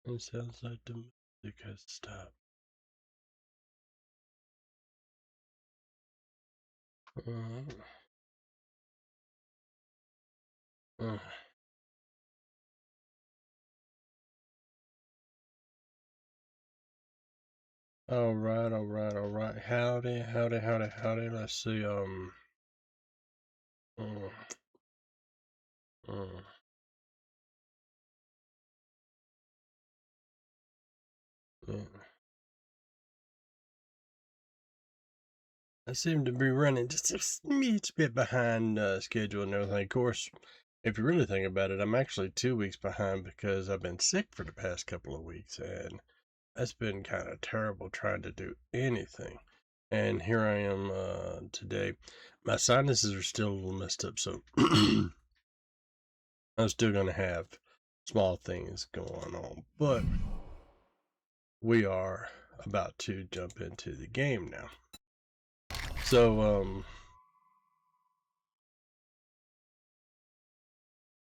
It sounds like the music has stopped. All right, all right, all right. Howdy, howdy, howdy, howdy. Let's see. Uh, uh, uh. I seem to be running just a smidge bit behind schedule and everything. Of course, if you really think about it, I'm actually 2 weeks behind because I've been sick for the past couple of weeks, and that's been kind of terrible trying to do anything. And here I am today. My sinuses are still a little messed up, so I'm still going to have small things going on. But we are about to jump into the game now. So,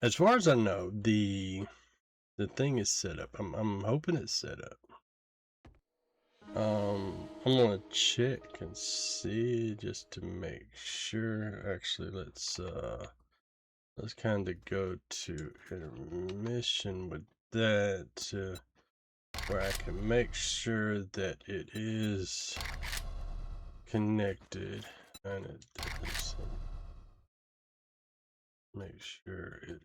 as far as I know, the thing is set up. I'm hoping it's set up. I'm gonna check and see just to make sure. Actually, let's kind of go to intermission with that, where I can make sure that it is connected, and it doesn't make sure it.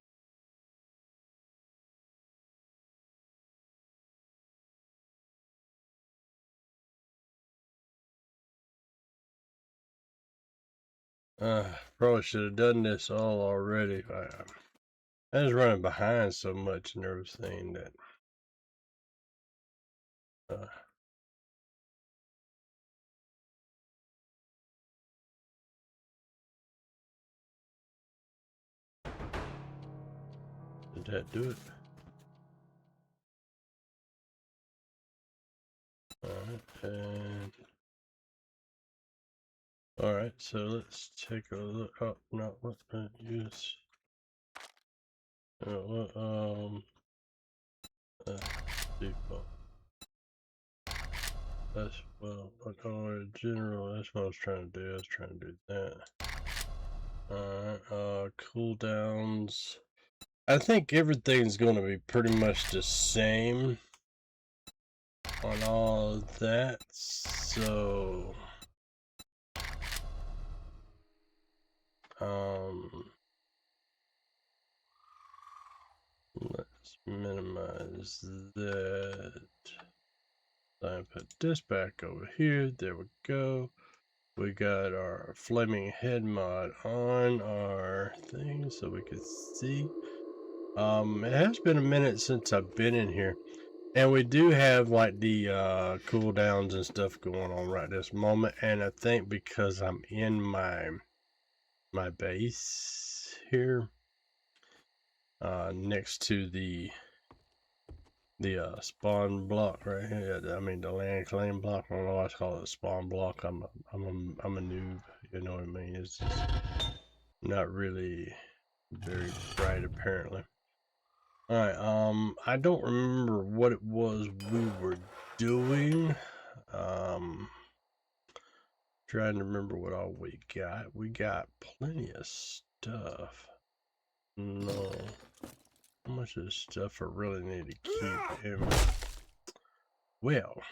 Probably should have done this all already. I was running behind so much and everything that uh, did that do it? Alright, so let's take a look. Oh, no, what's gonna use? Default. That's, well, general, that's what I was trying to do. I was trying to do that. Alright, cooldowns. I think everything's gonna be pretty much the same on all of that, so let's minimize that. I put this back over here. There we go. We got our flaming head mod on our thing so we can see. It has been a minute since I've been in here. And we do have like the cooldowns and stuff going on right this moment. And I think because I'm in my base here, next to the spawn block right here. I mean the land claim block. I don't know why I call it a spawn block. I'm a noob. You know what I mean? It's just not really very bright apparently. Alright, I don't remember what it was we were doing. Trying to remember what all we got. We got plenty of stuff. No. How much of this stuff I really need to keep in? Well,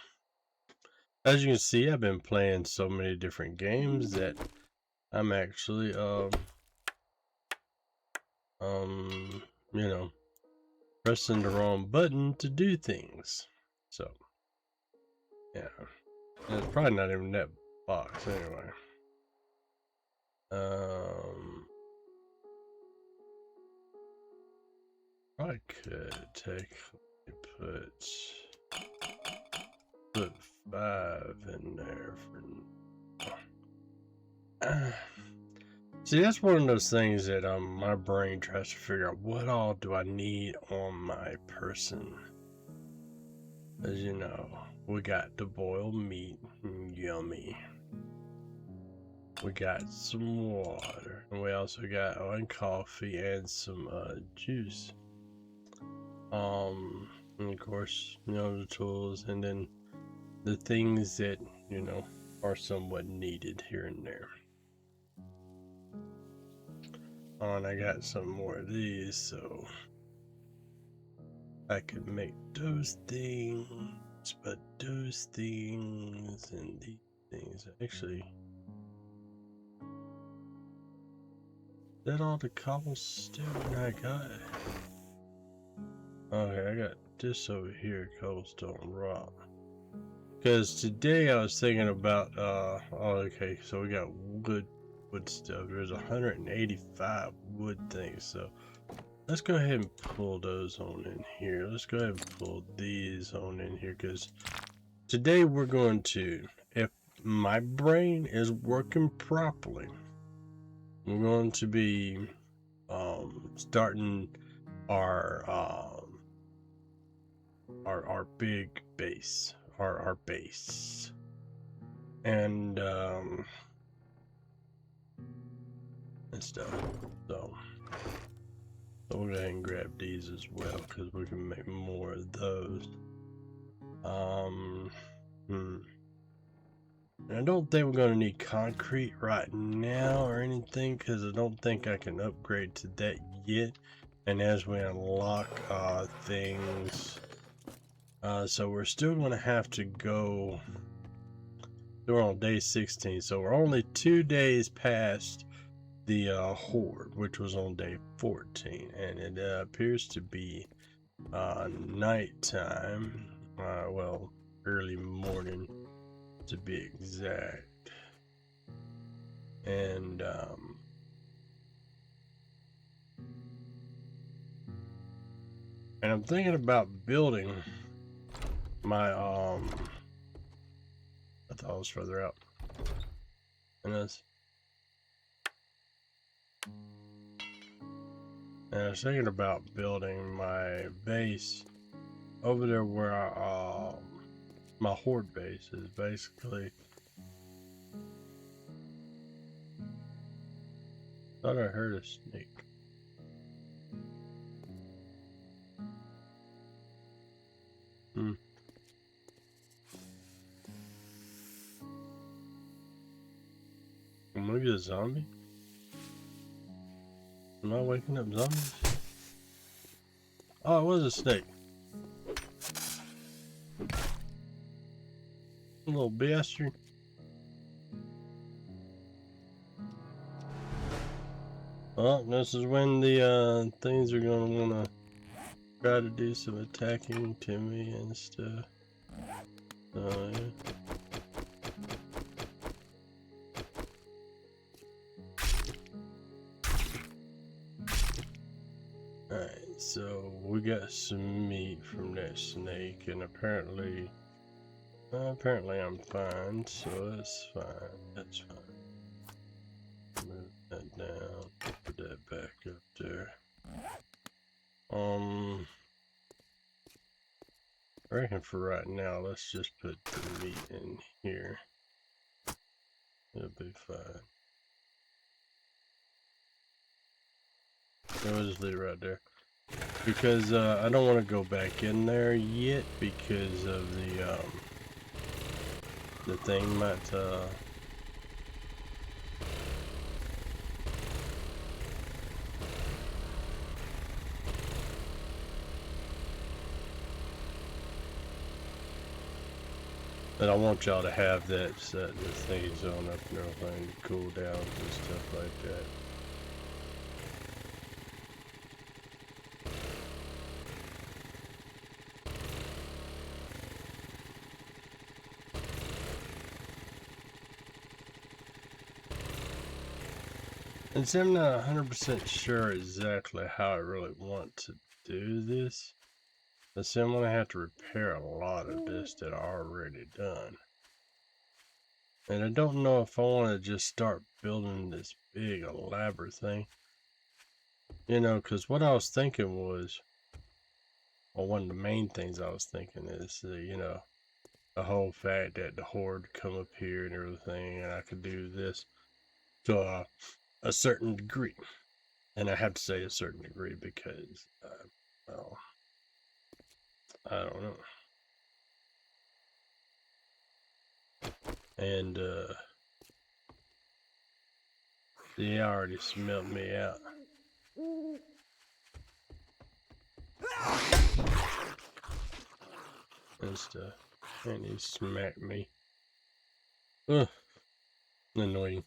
as you can see, I've been playing so many different games that I'm actually, you know, pressing the wrong button to do things. So, yeah. And it's probably not even that box anyway. I could put 5 in there for. See, that's one of those things that my brain tries to figure out what all do I need on my person. As you know, we got the boiled meat, yummy. We got some water, and we also got coffee and some juice. And of course, the tools, and then the things that are somewhat needed here and there. Oh, and I got some more of these, so I could make those things, but those things and these things actually. Is that all the cobblestone I got? Okay, I got this over here, cobblestone rock. Because today I was thinking about, oh, okay, so we got wood stuff. There's 185 wood things, so let's go ahead and pull those on in here. Let's go ahead and pull these on in here, because today we're going to, if my brain is working properly, we're going to be starting our big base, our base, and stuff. So we'll go ahead and grab these as well, because we can make more of those. And I don't think we're going to need concrete right now or anything, because I don't think I can upgrade to that yet. And as we unlock things, so we're still going to have to go. We're on day 16, so we're only 2 days past the horde, which was on day 14, and it appears to be nighttime. Well, early morning to be exact. And I'm thinking about building my I thought it was further out. And I was thinking about building my base over there where my horde base is, basically. Thought I heard a snake. Maybe a zombie? Am I waking up zombies? Oh, it was a snake. A little bastard. Well, this is when the things are gonna wanna try to do some attacking to me and stuff. Yeah. Alright, so we got some meat from that snake, and apparently I'm fine, so that's fine. That's fine. Move that down, put that back up there. I reckon for right now, let's just put the meat in here. It'll be fine. We'll just leave it right there. Because I don't want to go back in there yet, because of the thing might but I want y'all to have that set the things on up and everything to cool down and stuff like that. And so I'm not 100% sure exactly how I really want to do this. But see, I'm going to have to repair a lot of this that I already done. And I don't know if I want to just start building this big elaborate thing. Because what I was thinking was, well, one of the main things I was thinking is, the whole fact that the horde come up here and everything, and I could do this. to a certain degree. And I have to say a certain degree because, well, I don't know. And, they already smelled me out. And stuff. And he smacked me. Ugh. Annoying.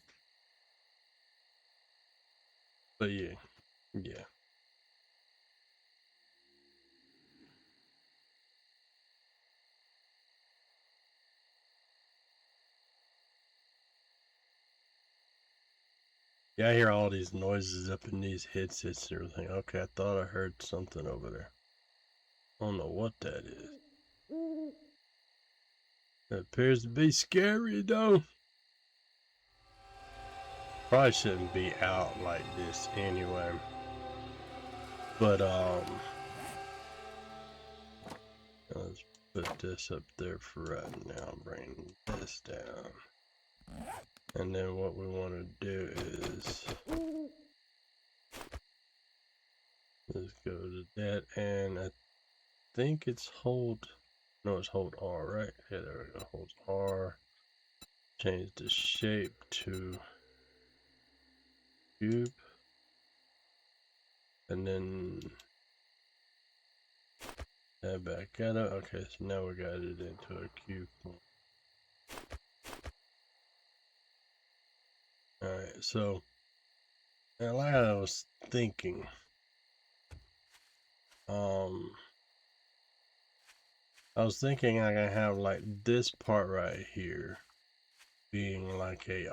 But yeah. Yeah. Yeah, I hear all these noises up in these headsets and everything. Okay, I thought I heard something over there. I don't know what that is. It appears to be scary though. Probably shouldn't be out like this anyway. But let's put this up there for right now. Bring this down. And then what we want to do is let's go to that, and I think it's hold. No, it's hold R, right? Yeah, there we go. Hold R. Change the shape to cube, and then that back at it. Okay, so now we got it into a cube form. Alright, so like I was thinking, I was thinking I can have like this part right here being like a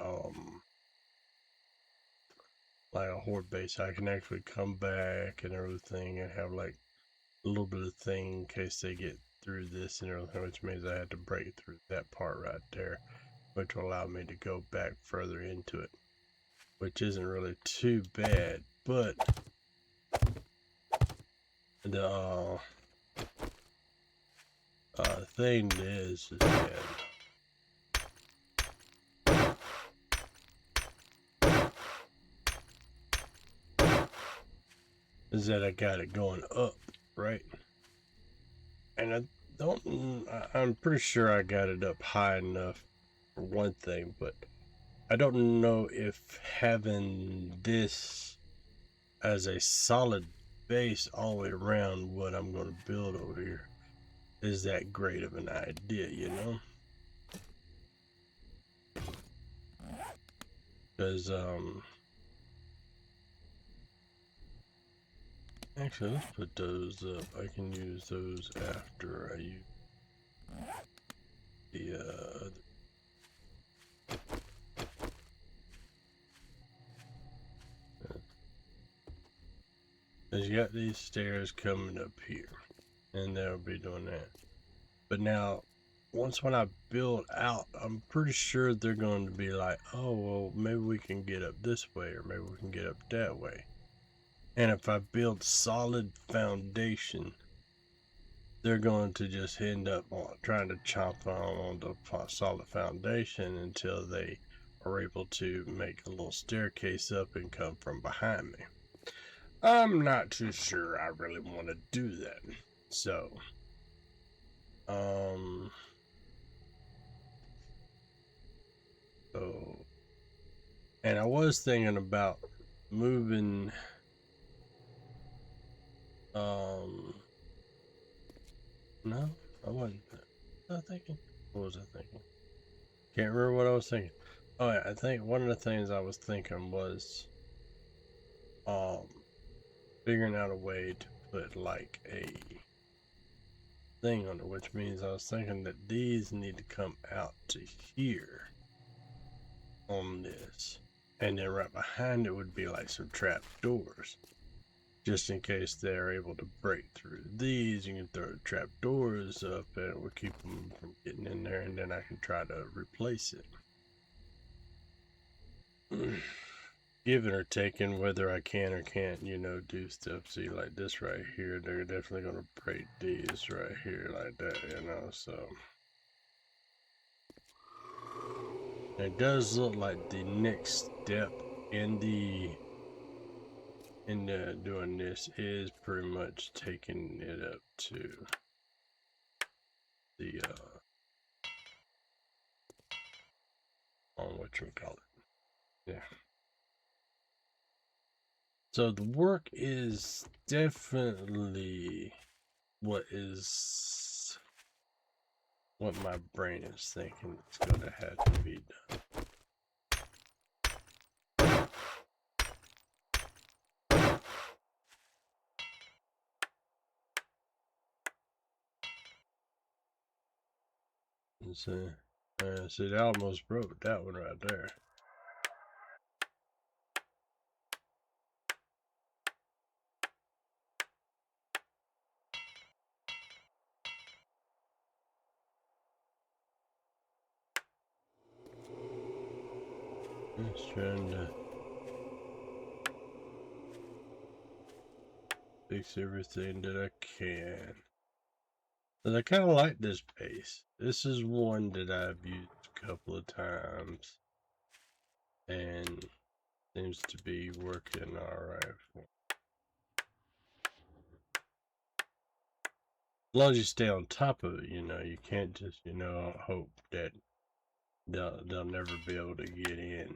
horde base. I can actually come back and everything and have like a little bit of thing in case they get through this and everything, which means I had to break through that part right there, which will allow me to go back further into it, which isn't really too bad. But the thing is that I got it going up, right? And I'm pretty sure I got it up high enough for one thing, but I don't know if having this as a solid base all the way around what I'm going to build over here is that great of an idea, you know? Because, actually, let's put those up. I can use those after I use the, because you got these stairs coming up here, and they'll be doing that. But now, when I build out, I'm pretty sure they're going to be like, oh, well, maybe we can get up this way, or maybe we can get up that way. And if I build solid foundation, they're going to just end up trying to chomp on the solid foundation until they are able to make a little staircase up and come from behind me. I'm not too sure I really want to do that. So, and I was thinking about moving, no, I wasn't. What was I thinking? Can't remember what I was thinking. Oh yeah, I think one of the things I was thinking was, figuring out a way to put like a thing under, which means I was thinking that these need to come out to here on this, and then right behind it would be like some trap doors, just in case they're able to break through these. You can throw trap doors up and it will keep them from getting in there, and then I can try to replace it. Giving or taking, whether I can or can't, you know, do stuff. See, like this right here, they're definitely gonna break these right here like that, you know, so It does look like the next step in doing this is pretty much taking it up to the on whatchamacallit. Yeah. So the work is definitely what my brain is thinking it's gonna have to be done. So, see, it almost broke that one right there. Just trying to fix everything that I can. And I kind of like this base. This is one that I've used a couple of times and seems to be working alright for me. As long as you stay on top of it, you can't just, hope that they'll never be able to get in.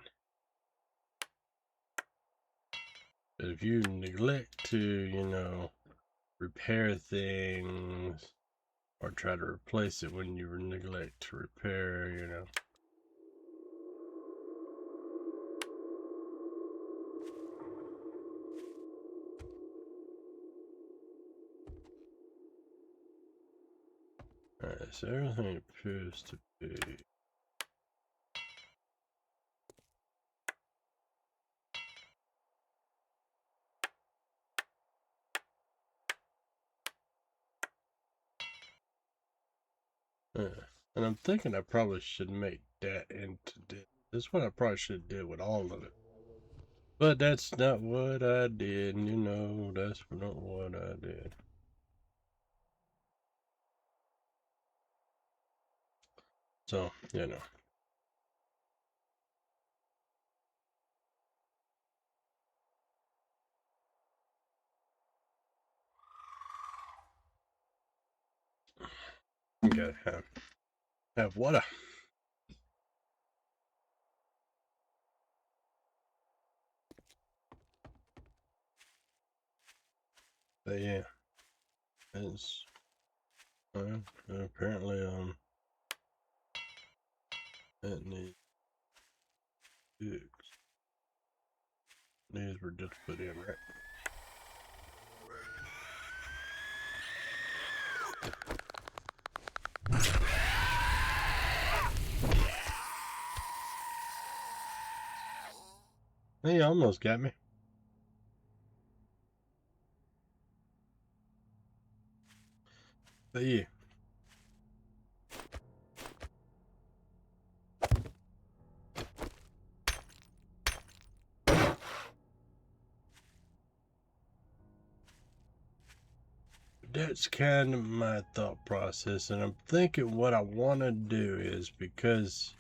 But if you neglect to, repair things or try to replace it when you neglect to repair, Alright, so everything appears to be and I'm thinking I probably should make that into this. This is what I probably should do with all of it. But that's not what I did, that's not what I did. So, you gotta have water. But yeah, it's apparently it needs fixed. These were just put in, right? Hey, you almost got me. But yeah. That's kind of my thought process, and I'm thinking what I want to do is, because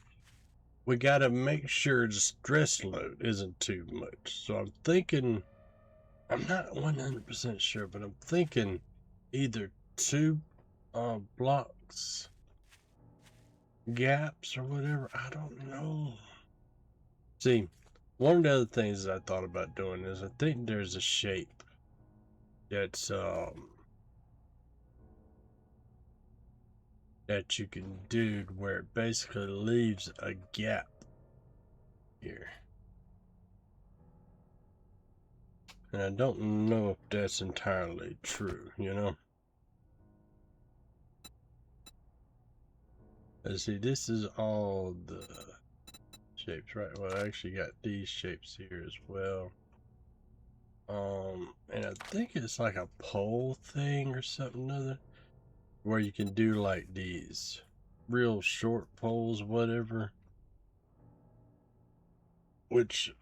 we got to make sure the stress load isn't too much. So I'm thinking, I'm not 100% sure, but I'm thinking either 2 blocks gaps or whatever. I don't know. See, one of the other things I thought about doing is I think there's a shape that's that you can do where it basically leaves a gap here. And I don't know if that's entirely true, Let's see, this is all the shapes, right? Well, I actually got these shapes here as well. And I think it's like a pole thing or something other, where you can do like these real short poles, whatever, which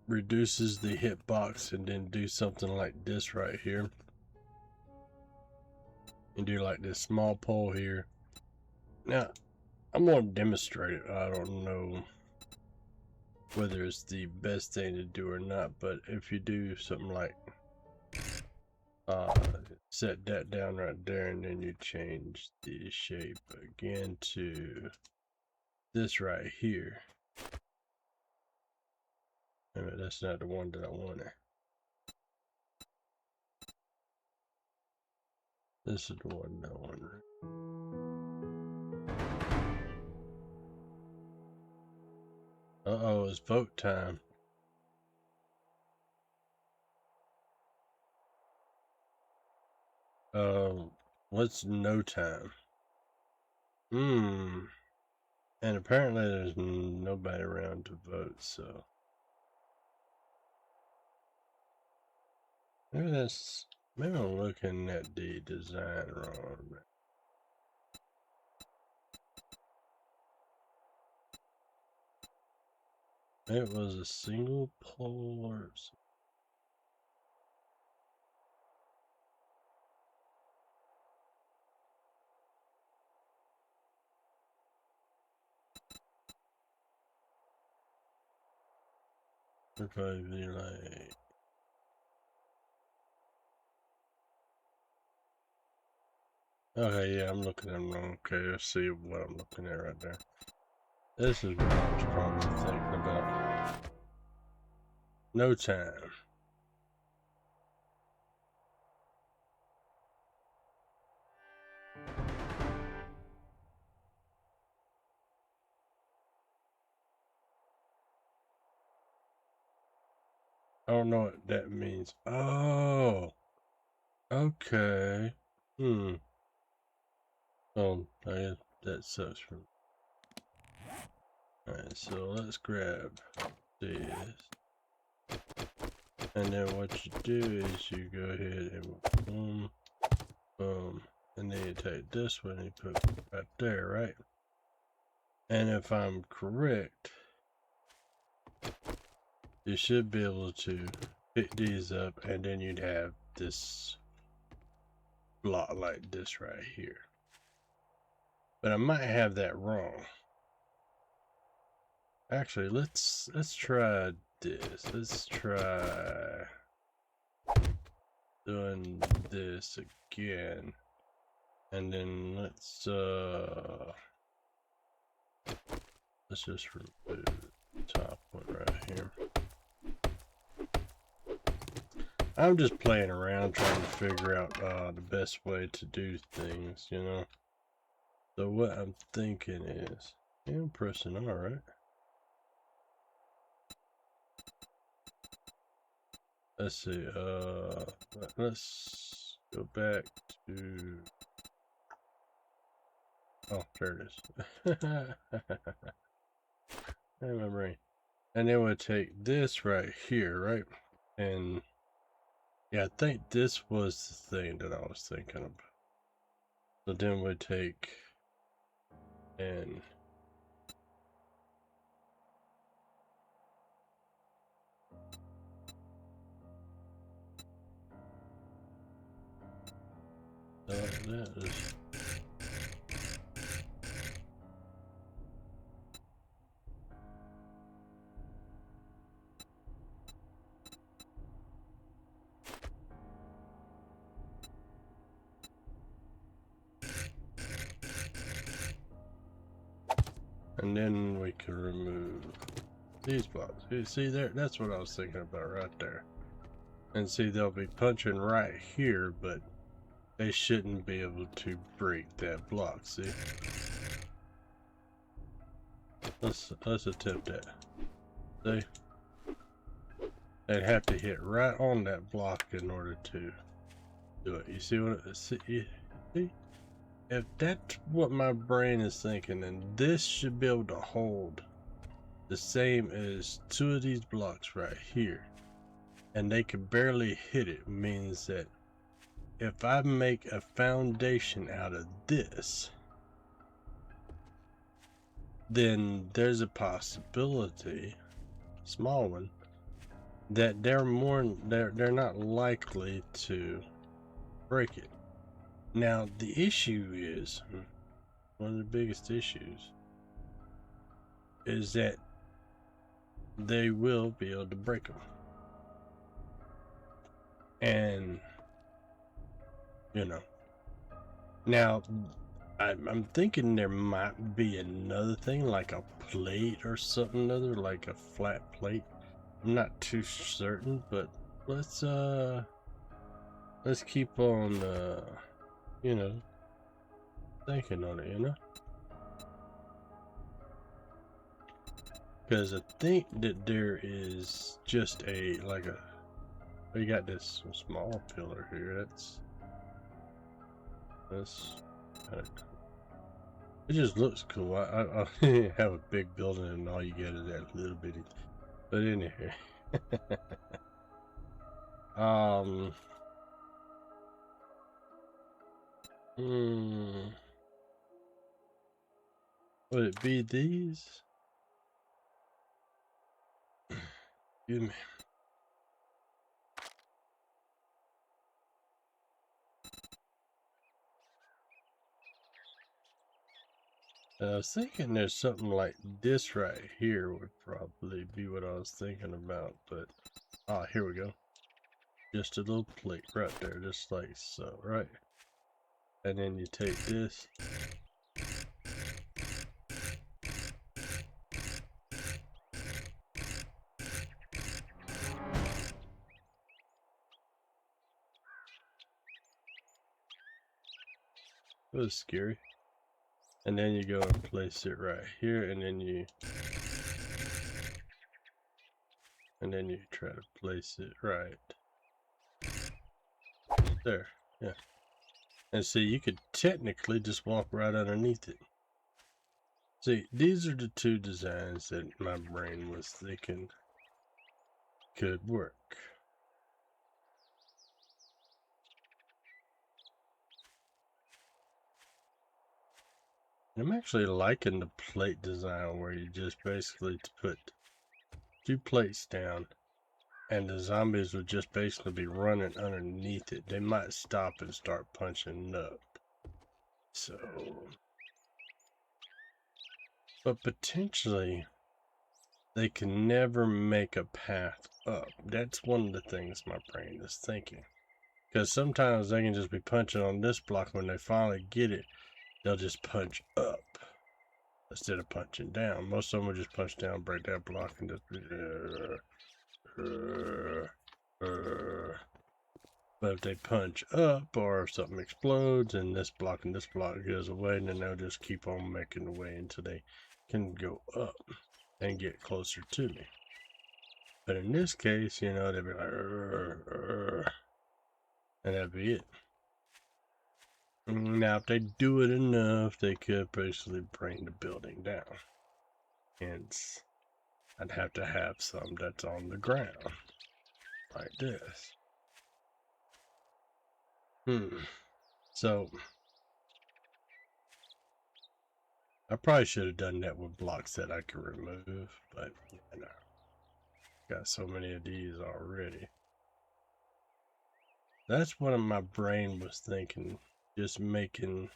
reduces the hitbox, and then do something like this right here. And do like this small pole here. Now, I'm going to demonstrate it. I don't know whether it's the best thing to do or not, but if you do something like set that down right there, and then you change the shape again to this right here. I mean, that's not the one that I wanted. This is the one that I wanted. Uh-oh, it's vote time. What's no time? And apparently there's nobody around to vote, so maybe I'm looking at the design wrong. It was a single poll or something. It'd probably be like, okay, yeah, I'm looking at them wrong. Okay, let's see what I'm looking at right there. This is what I was probably thinking about. No time. I don't know what that means. Oh, okay. Oh, I guess that sucks for me. Alright, so let's grab this. And then what you do is you go ahead and boom, boom. And then you take this one and you put it right there, right? And if I'm correct, you should be able to pick these up, and then you'd have this block like this right here. But I might have that wrong. Actually, let's try this. Let's try doing this again. And then let's just remove the top one right here. I'm just playing around trying to figure out the best way to do things, you know. So what I'm thinking is, yeah, I'm pressing R, right? Let's see, let's go back to, oh, there it is. In my brain. And then we'll take this right here, right? And yeah, I think this was the thing that I was thinking of. So then we'll take and that is, and then we can remove these blocks. You see there? That's what I was thinking about right there. And see, they'll be punching right here, but they shouldn't be able to break that block, see? Let's attempt that. See? They'd have to hit right on that block in order to do it. You see what it, see? If that's what my brain is thinking, then this should be able to hold the same as two of these blocks right here. And they can barely hit it, means that if I make a foundation out of this, then there's a possibility, small one, that they're not likely to break it. Now the issue is, one of the biggest issues is that they will be able to break them. And, you know, now I'm thinking there might be another thing, like a plate or something other, like a flat plate. I'm not too certain, but let's keep on you know, thinking on it, you know, because I think that there is just a like a, we got this small pillar here. That's kind of cool. It just looks cool. I have a big building and all you get is that little bitty. But anyway, would it be these? Give me. I was thinking there's something like this right here would probably be what I was thinking about, but here we go. Just a little plate right there, just like so, right? And then you take this. It was scary. And then you go and place it right here, and then you try to place it right there. Yeah. And see, you could technically just walk right underneath it. See, these are the two designs that my brain was thinking could work. I'm actually liking the plate design where you just basically put 2 plates down and the zombies would just basically be running underneath it. They might stop and start punching up. So, but potentially they can never make a path up. That's one of the things my brain is thinking. Because sometimes they can just be punching on this block. When they finally get it, they'll just punch up instead of punching down. Most of them will just punch down, break that block, and just but if they punch up or if something explodes and this block goes away, and then they'll just keep on making the way until they can go up and get closer to me. But in this case, you know, they'll be like, and that'd be it. Now, if they do it enough, they could basically bring the building down. Hence, I'd have to have some that's on the ground, like this. So, I probably should have done that with blocks that I could remove, but, you know, got so many of these already. That's what my brain was thinking, just making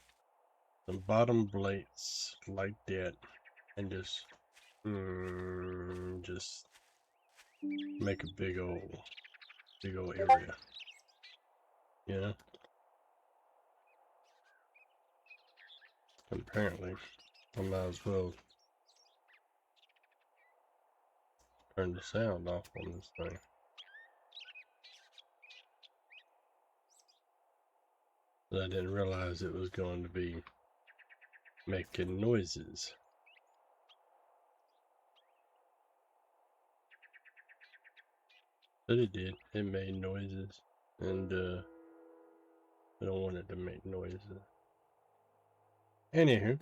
some bottom plates like that, and just make a big old area, you know? Apparently, I might as well turn the sound off on this thing. But I didn't realize it was going to be making noises. But it did. It made noises. And I don't want it to make noises. Anywho.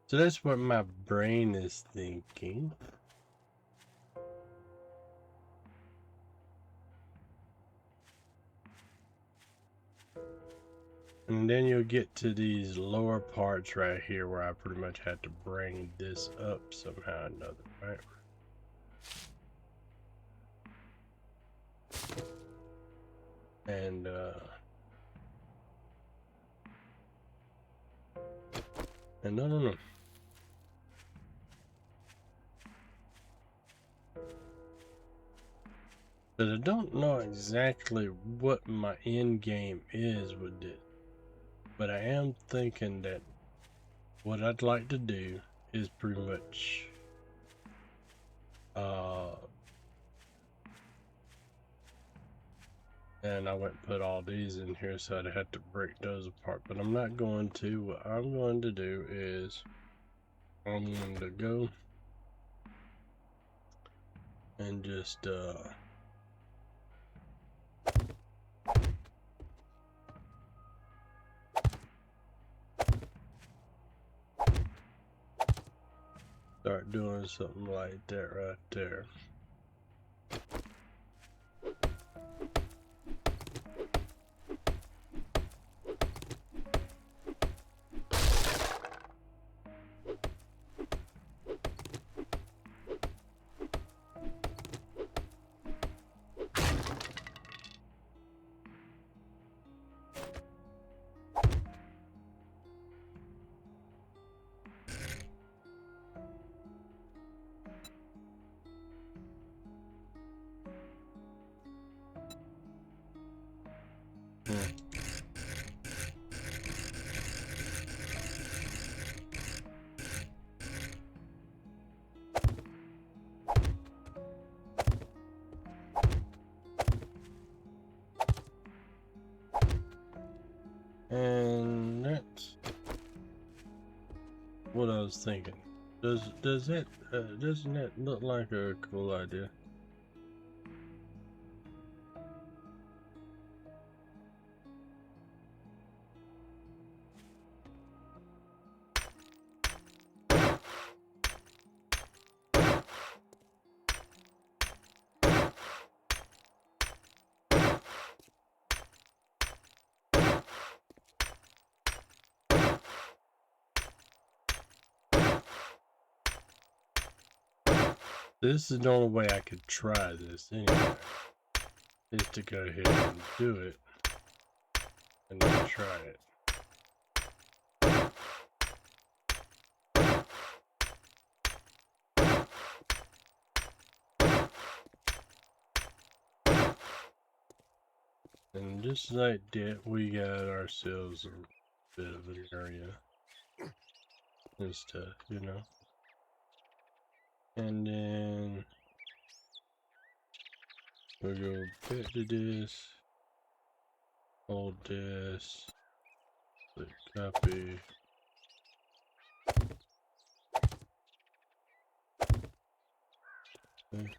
So that's what my brain is thinking. And then you'll get to these lower parts right here where I pretty much had to bring this up somehow or another, right? And no. But I don't know exactly what my end game is with it. But I am thinking that what I'd like to do is pretty much and I went and put all these in here, so I'd have to break those apart, but I'm not going to. What I'm going to do is I'm going to go and just start doing something like that right there. And that's what I was thinking. Doesn't that look like a cool idea? This is the only way I could try this anyway, is to go ahead and do it and then try it. And just like that, we got ourselves a bit of an area and stuff, you know. And then we'll go back to this, hold this, click copy. Okay.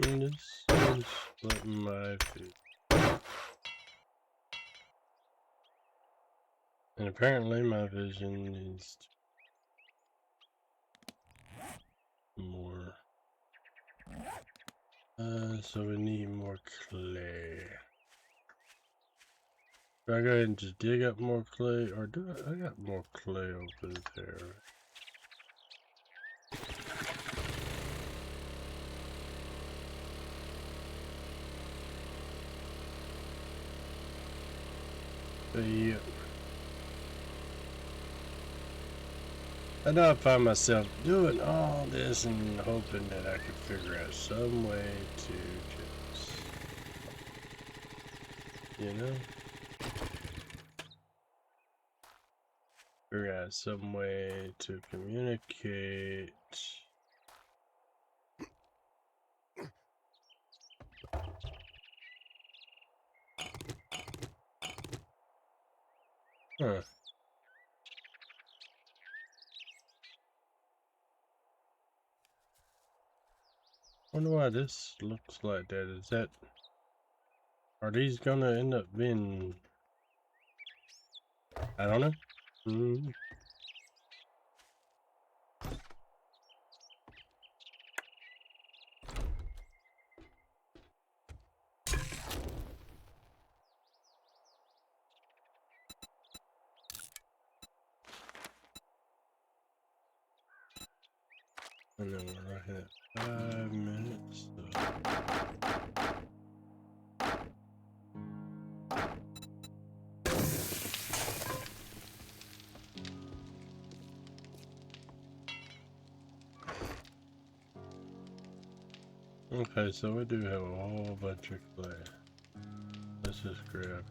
And this is what my vision. And apparently my vision is more. So we need more clay. Do I go ahead and just dig up more clay, or do I got more clay over there? Yep. I know I find myself doing all this and hoping that I could figure out some way to just, you know, figure out some way to communicate. Huh. Wonder why this looks like that. Is that, are these gonna end up being, I don't know. And then we're right at 5 minutes. So. Okay, so we do have a whole bunch of clay. Let's just grab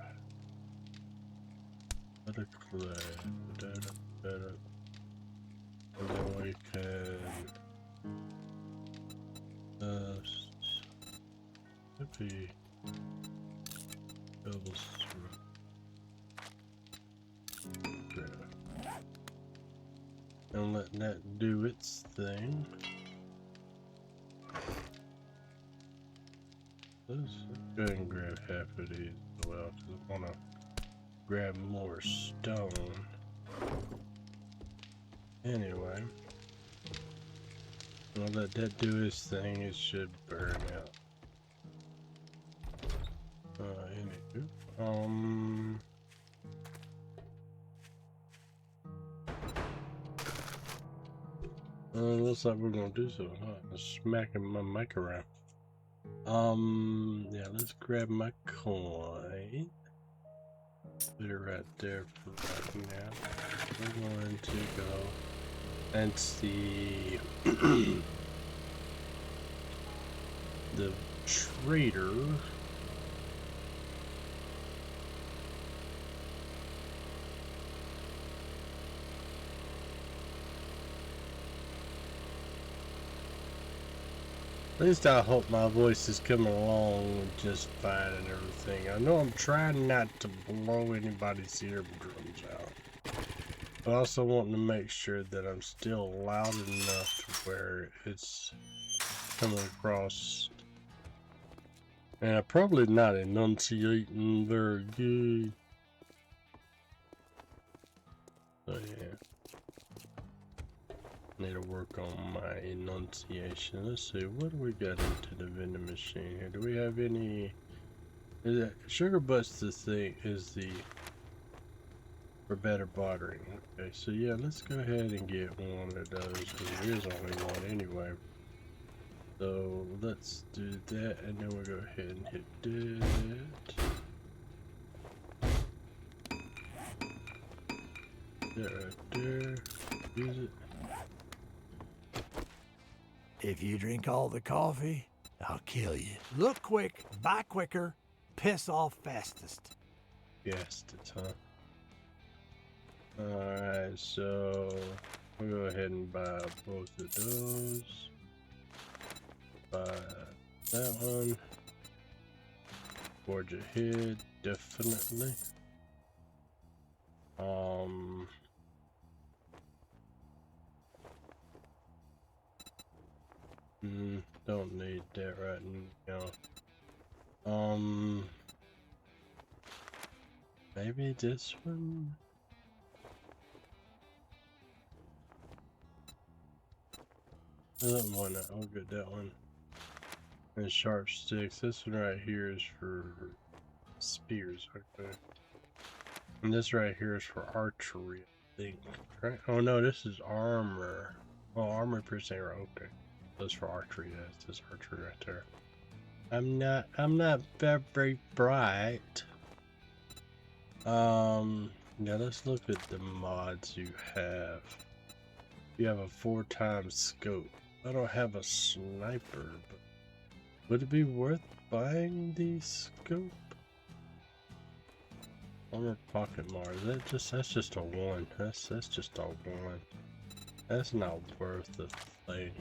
a bit of clay. And then we can maybe double grab. And let that do its thing. Let's go ahead and grab half of these as well, because I want to grab more stone. Anyway, I'll let that do its thing. It should burn out. Anywho, looks like we're gonna do so. Smacking my mic around. Yeah, let's grab my coin. Put it right there for right now. We're going to go and see the trader. At least I hope my voice is coming along just fine and everything. I know I'm trying not to blow anybody's eardrums out. But I also want to make sure that I'm still loud enough to where it's coming across. And I'm probably not enunciating very good. So yeah. Need to work on my enunciation. Let's see, what do we got into the vending machine here? Do we have any? Is that Sugar Butts the thing? Is the for better bartering? Okay, so yeah, let's go ahead and get one of those because there is only one anyway. So let's do that, and then we'll go ahead and hit that. That right there. Use it. If you drink all the coffee, I'll kill you. Look quick, buy quicker, piss off fastest. Fastest, huh? Alright, so we'll go ahead and buy both of those. Buy that one. Forge ahead, definitely. Don't need that right now. Maybe this one? That one, I'll get that one. And sharp sticks. This one right here is for spears, okay. And this right here is for archery, I think. Right? Oh no, this is armor. Oh, armor piercing, okay. That's for archery, that's this archery right there. I'm not very bright. Yeah, let's look at the mods you have. You have a 4x scope. I don't have a sniper, but would it be worth buying the scope? Armor pocket Mars. That's just a 1. That's just a 1. That's not worth the thing.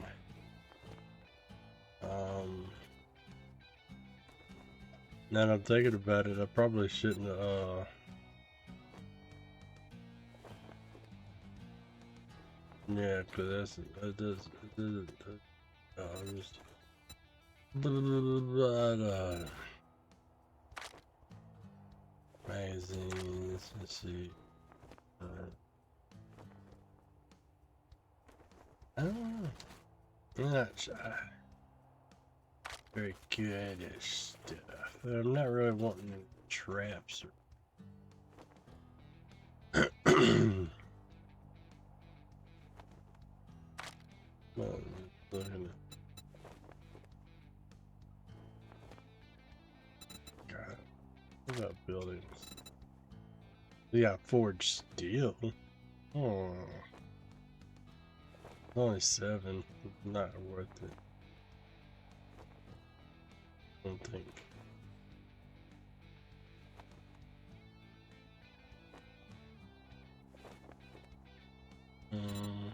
Now that I'm thinking about it, I probably shouldn't yeah, cause that doesn't just magazines, let's see. I don't know. I'm not very good at stuff. I'm not really wanting traps or well, Yeah, forged steel. Oh, only 7. Not worth it. I don't think. Um,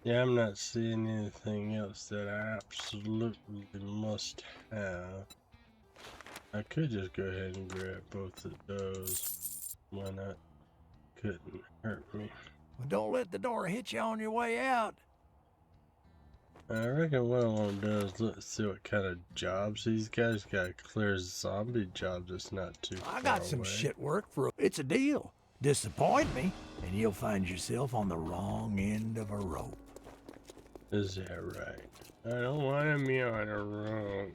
yeah, I'm not seeing anything else that I absolutely must have. I could just go ahead and grab both of those. Why not? Couldn't hurt me. Well, don't let the door hit you on your way out. I reckon what I want to do is look see what kind of jobs these guys got. Clear zombie jobs that's not too I far got some away. shit work for it's a deal. Disappoint me, and you'll find yourself on the wrong end of a rope. Is that right? I don't want to be on a road.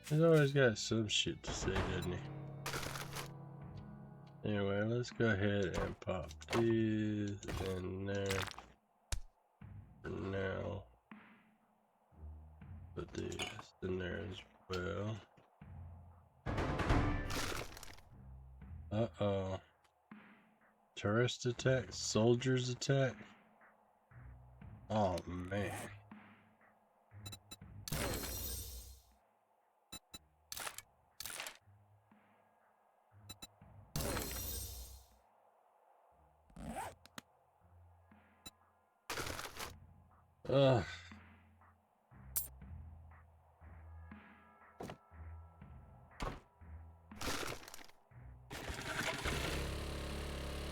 He's always got some shit to say, doesn't he? Anyway, let's go ahead and pop these in there for now. Put these in there as well. Uh-oh. Tourist attack? Soldiers attack? Oh, man. Ugh.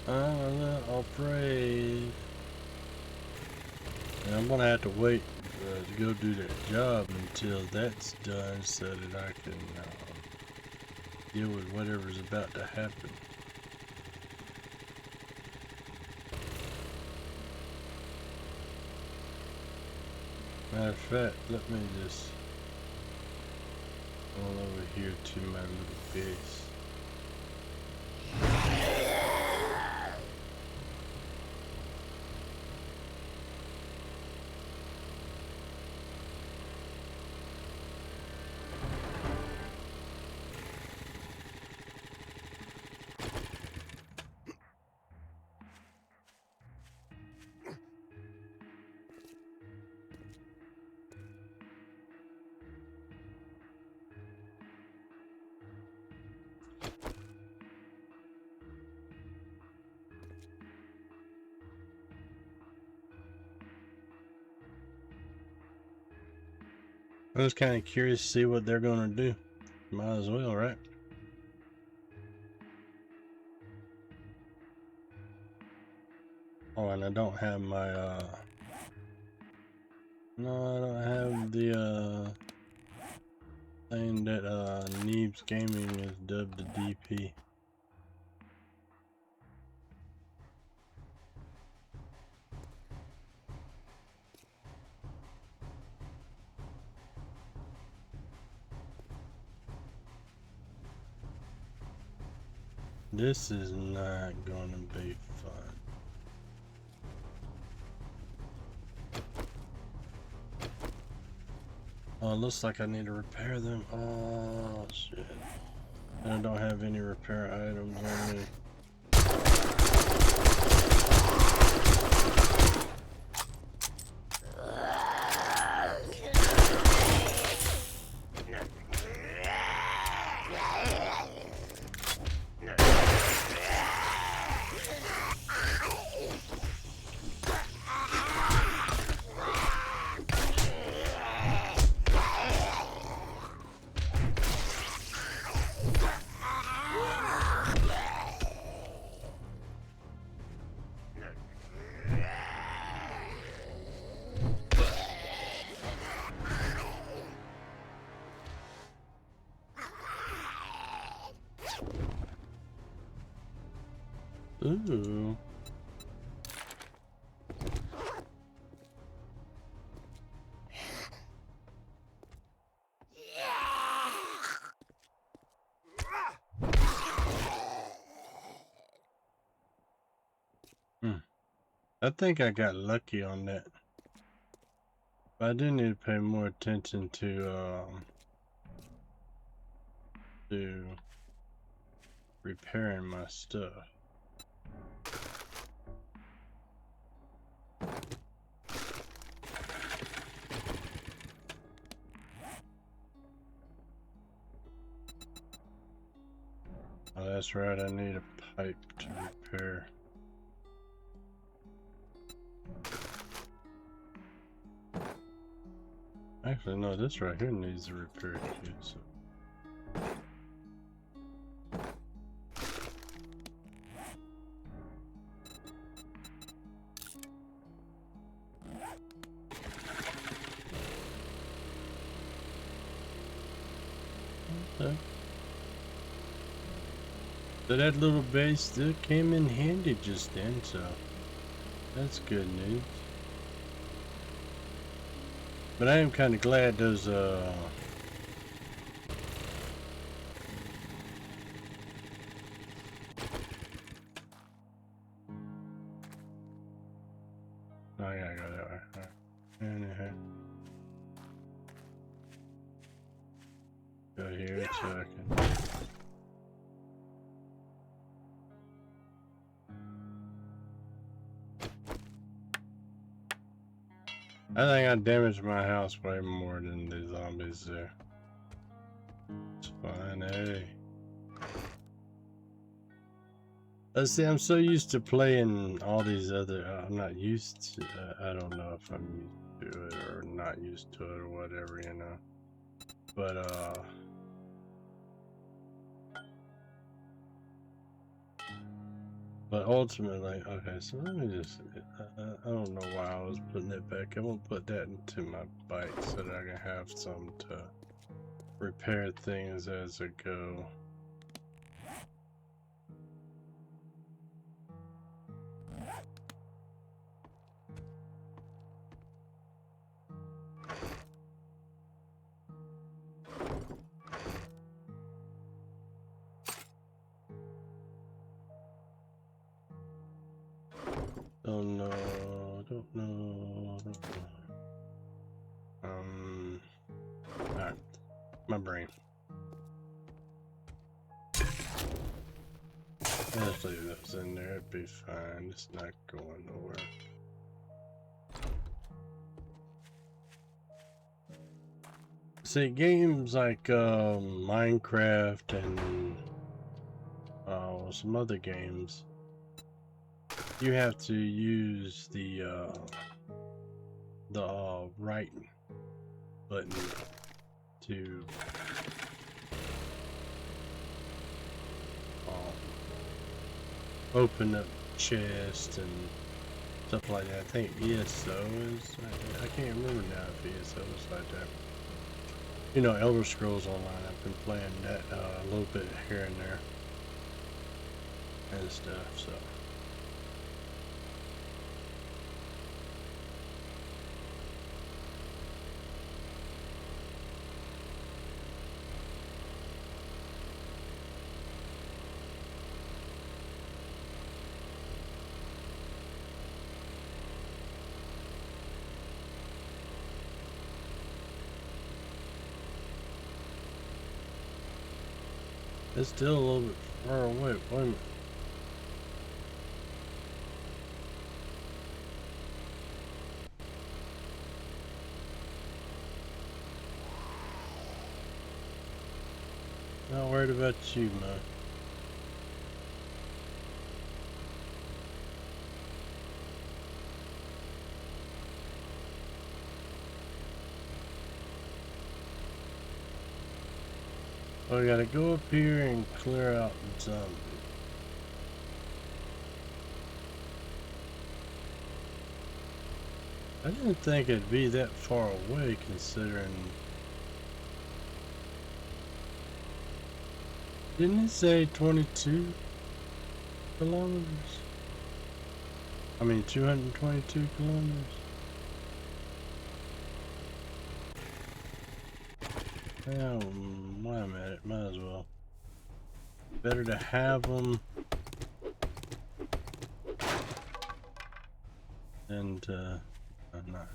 I'm a little afraid. And I'm gonna have to wait to go do that job until that's done so that I can deal with whatever's about to happen. Matter of fact, let me just go over here to my little base. I was kind of curious to see what they're gonna do. Might as well, right? Oh, and I don't have my no, I don't have the thing that Neebs Gaming is dubbed the DP. This is not gonna be fun. Oh, it looks like I need to repair them. Oh, shit. And I don't have any repair items on me. Ooh. I think I got lucky on that. But I do need to pay more attention to repairing my stuff. Oh, that's right, I need a pipe to repair. Actually, no, this right here needs a repair too, so. Okay. So that little base still came in handy just then, so that's good news. But I am kind of glad those oh yeah, I got that way. All right. Anyhow. Go here so I can. I think I damaged my house way more than the zombies there. It's fine, hey. Let's see, I'm so used to playing all these other. I'm not used to. I don't know if I'm used to it or not used to it or whatever, you know. But ultimately, okay. So let me just. I don't know why I was putting it back. I'm gonna put that into my bike so that I can have some to repair things as I go. Don't know, don't know, don't know. Alright, my brain. Let's leave those in there, it'd be fine. It's not going nowhere. See, games like Minecraft and some other games, you have to use the right button to open up chest and stuff like that. I think ESO is. I can't remember now if ESO is like that. You know, Elder Scrolls Online. I've been playing that a little bit here and there and stuff. So. It's still a little bit far away. Wait a minute. Not worried about you, man. Oh, we gotta go up here and clear out the zombie. I didn't think it'd be that far away considering... Didn't it say 22 kilometers? I mean 222 kilometers? Yeah, wait a minute, might as well. Better to have them and I'm not.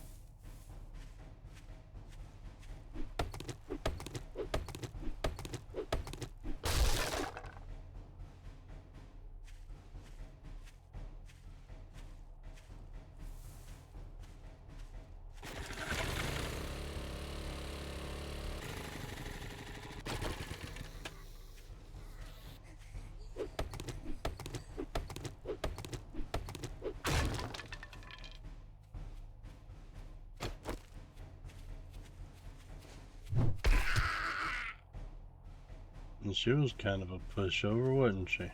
And she was kind of a pushover, wasn't she?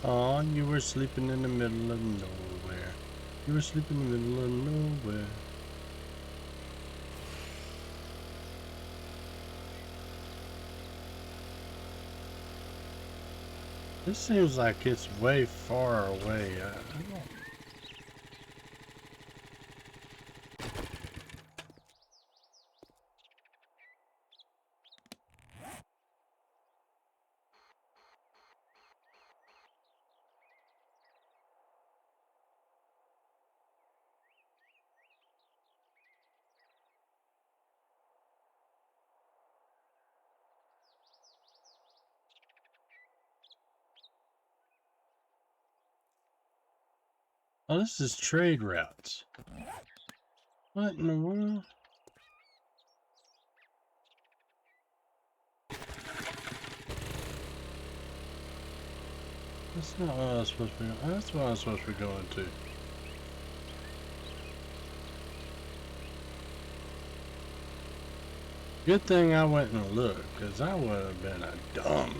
Aw, you were sleeping in the middle of nowhere. You were sleeping in the middle of nowhere. This seems like it's way far away. I don't... Oh, this is trade routes. What in the world? That's not what I was supposed to be going. That's what I was supposed to be going to. Good thing I went and looked, because I would have been a dummy.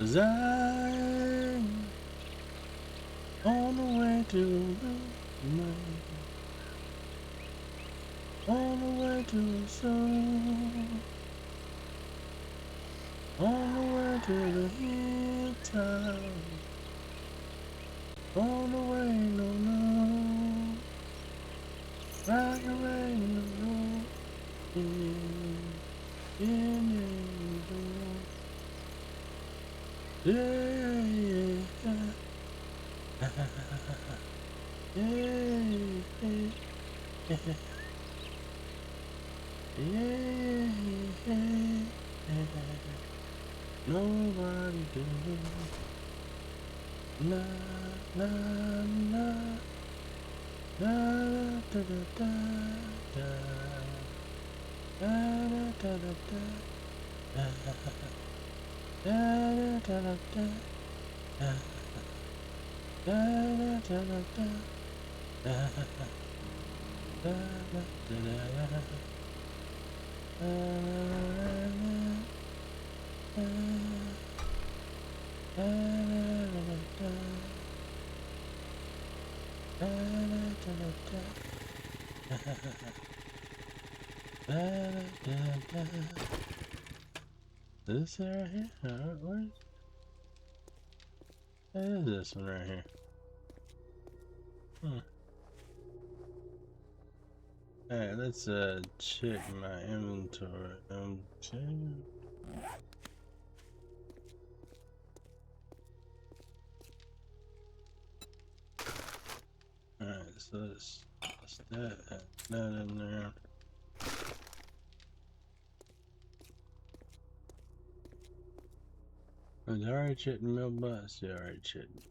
As I'm on the way to the moon, on the way to the sun, on the way to the hilltop, on the way, no, right away, no, nobody do. Na na na da da da da da da da da da da da da da Da, da, da. This right here? What is this one right here? Alright, let's check my inventory. Alright, so let's that in there. Is already checking mailbox? Yeah, already checking.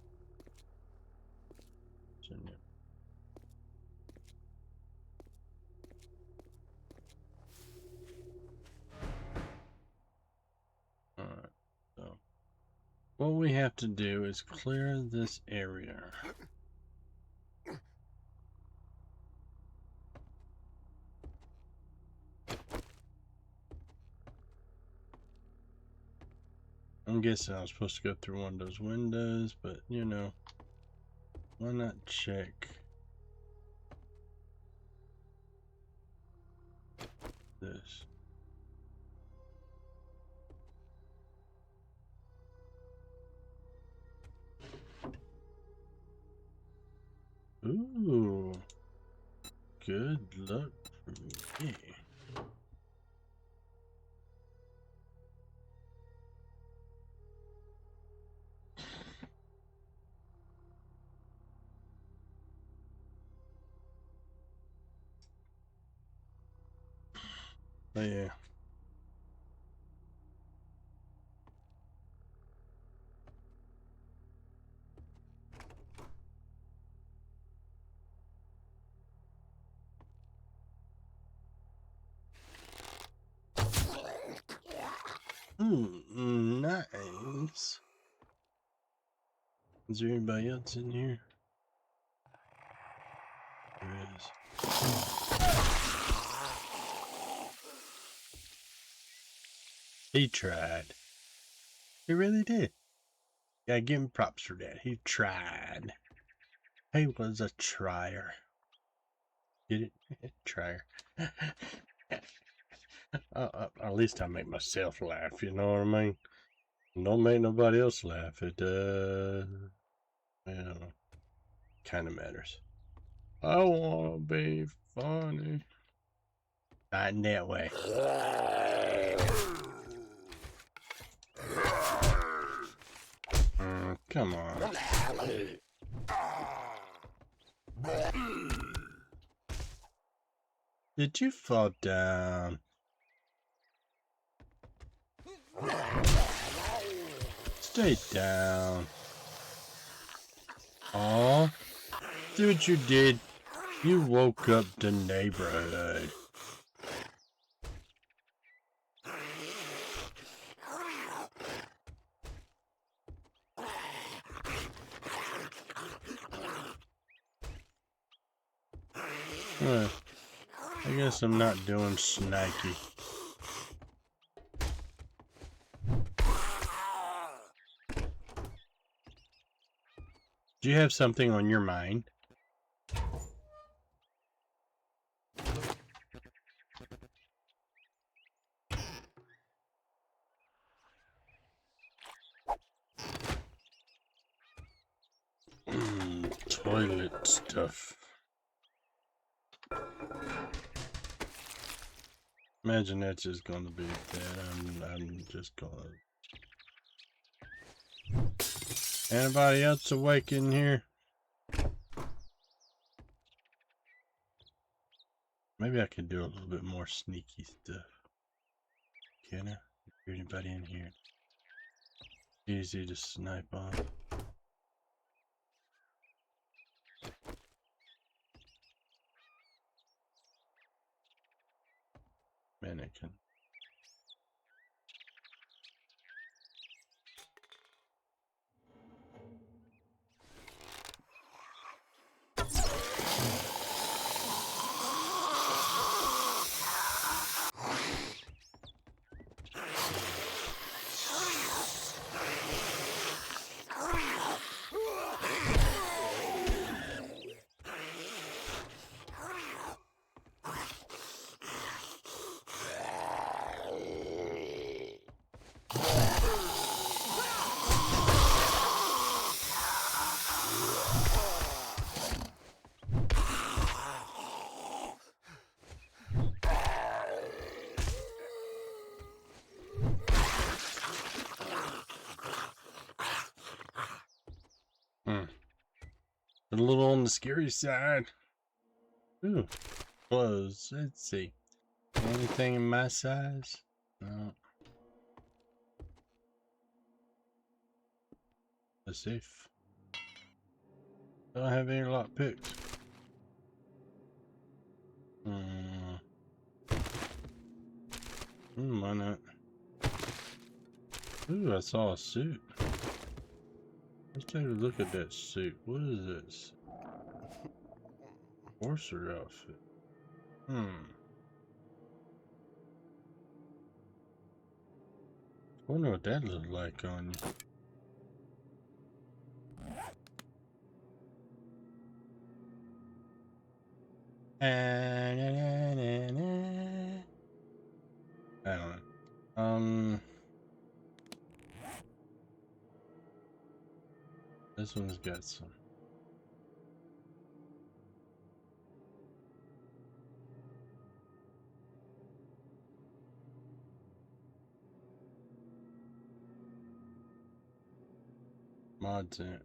Alright, so what we have to do is clear this area. I'm guessing I was supposed to go through one of those windows, but you know, why not check this? Ooh, good luck for me. Oh yeah. Nice. Is there anybody else in here? There is. He tried. He really did. Gotta give him props for that. He tried. He was a trier. Get it? Trier. At least I make myself laugh, you know what I mean? Don't make nobody else laugh. It, kind of matters. I want to be funny. Not in that way. Come on. Did you fall down? Stay down. Aw. See what you did? You woke up the neighborhood. I guess I'm not doing snacky. Do you have something on your mind? Toilet stuff. Imagine that's just gonna be that. I'm just gonna. Anybody else awake in here? Maybe I could do a little bit more sneaky stuff. Can I? Is there anybody in here? Easy to snipe on. Mannequin. a little on the scary side. Ooh, clothes. Let's see. Anything in my size? No. A safe. Don't have any lock picks. Why not? Ooh, I saw a suit. Let's take a look at that suit. What is this? Horser outfit. Wonder what that looks like on you. I don't know. This one's got some. Mods in it.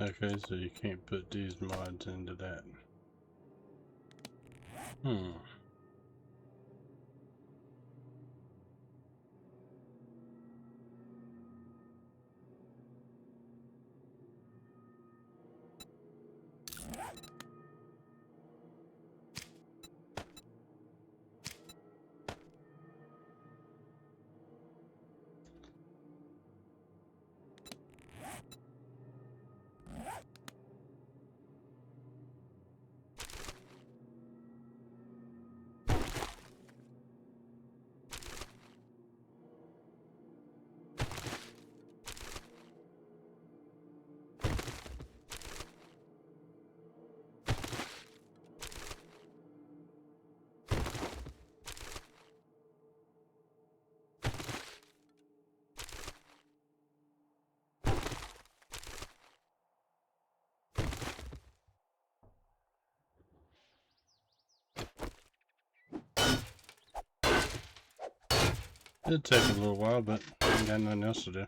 Okay, so you can't put these mods into that. It'll take a little while, but I ain't got nothing else to do.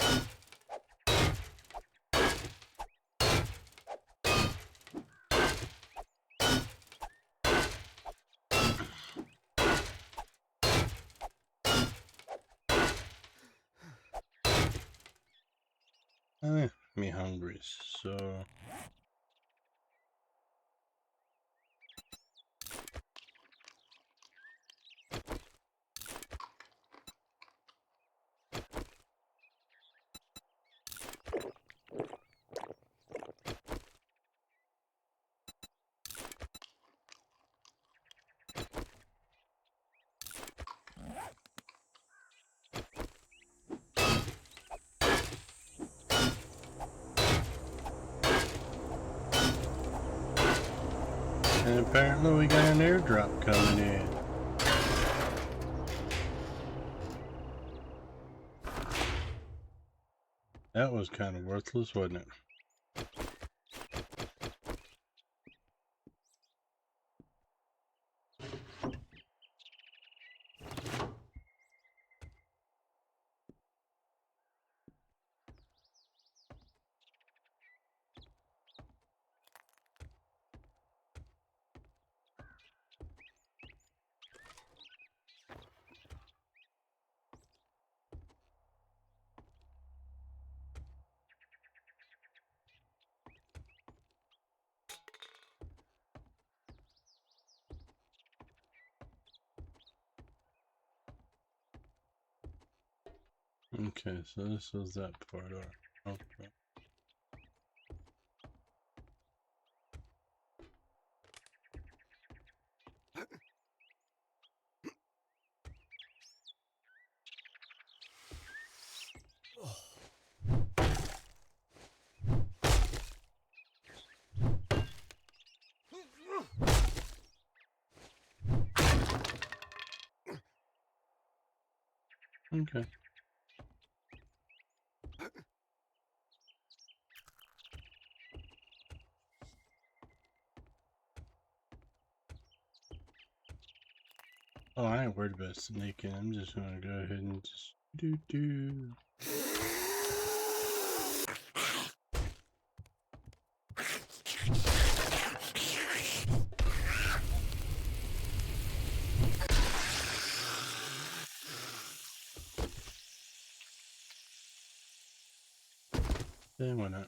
Me hungry, so and apparently we got an airdrop coming in. That was kind of worthless, wasn't it? Okay, so this was that part. Okay. Okay. Oh, I ain't worried about sneaking. I'm just gonna go ahead and just do. Then why not?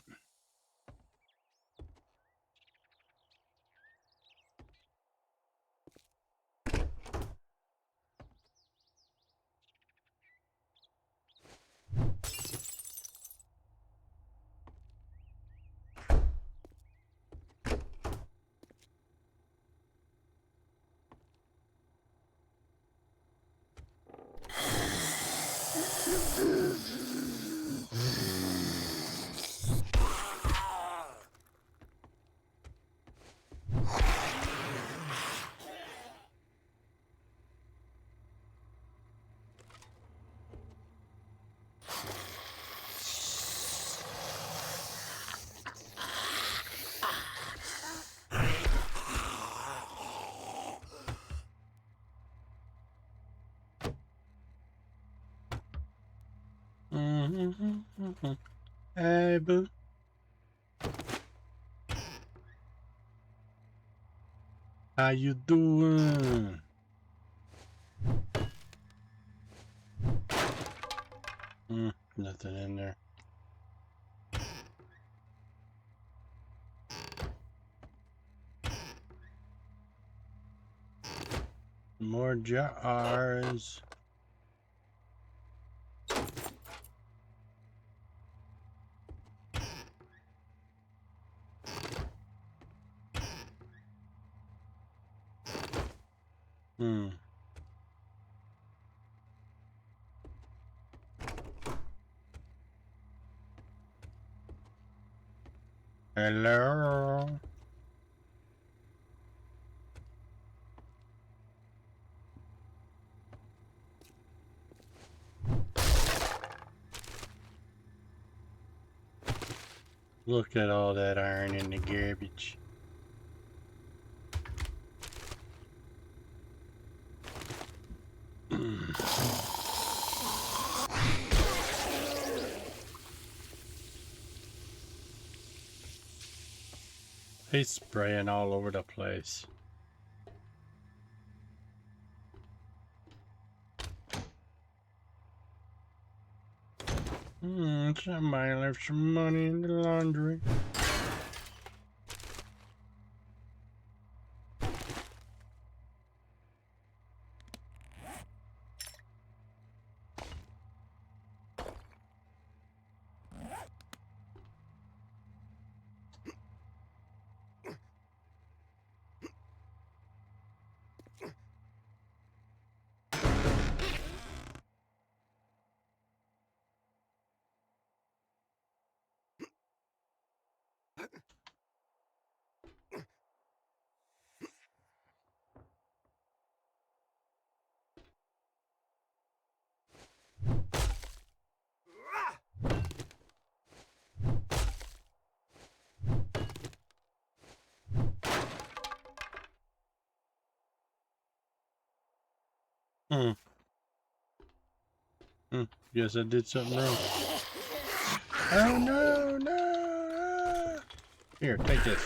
Hey, boo. How you doing? Nothing in there. More jars. Hello. Look at all that iron in the garbage. He's spraying all over the place. Somebody left some money in the laundry. Guess I did something wrong. Oh no, no! Here, take this.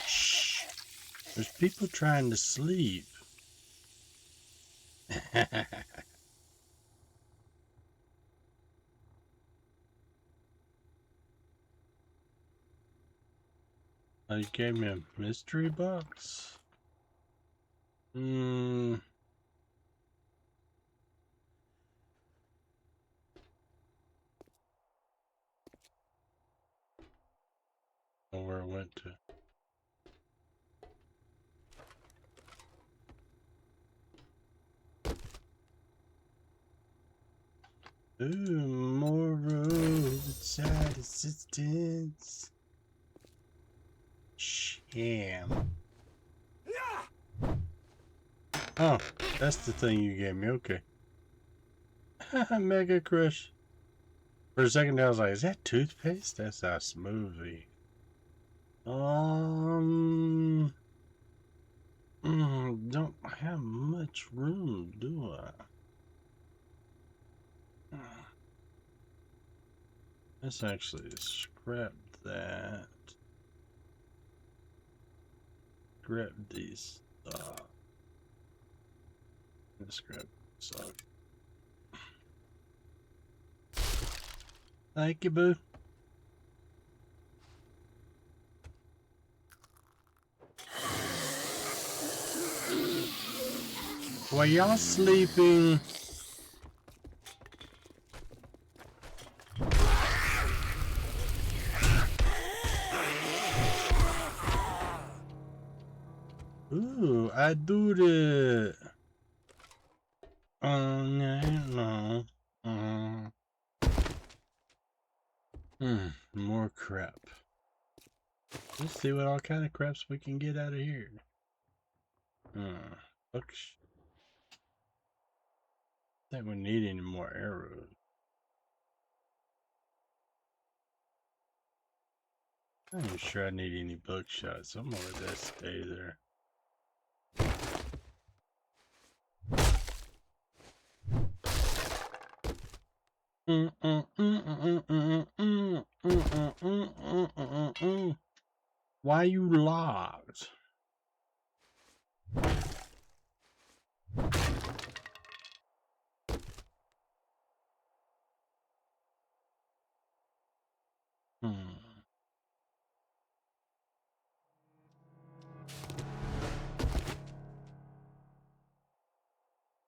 Shh. There's people trying to sleep. Oh, you gave me a mystery box? Know where it went to. Ooh, more roadside assistance. Sham. Oh, that's the thing you gave me. Okay. Mega Crush. For a second, I was like, "Is that toothpaste?" That's a smoothie. Don't have much room, do I? Let's actually scrap that. Scrap these. Let's scrap this off. Thank you, boo. While y'all sleeping, ooh, I do that. Oh no. More crap. Let's see what all kind of craps we can get out of here. Books. I think we need any more arrows. I'm not even sure I need any buckshot, so I'm gonna let that stay there. Why you locked?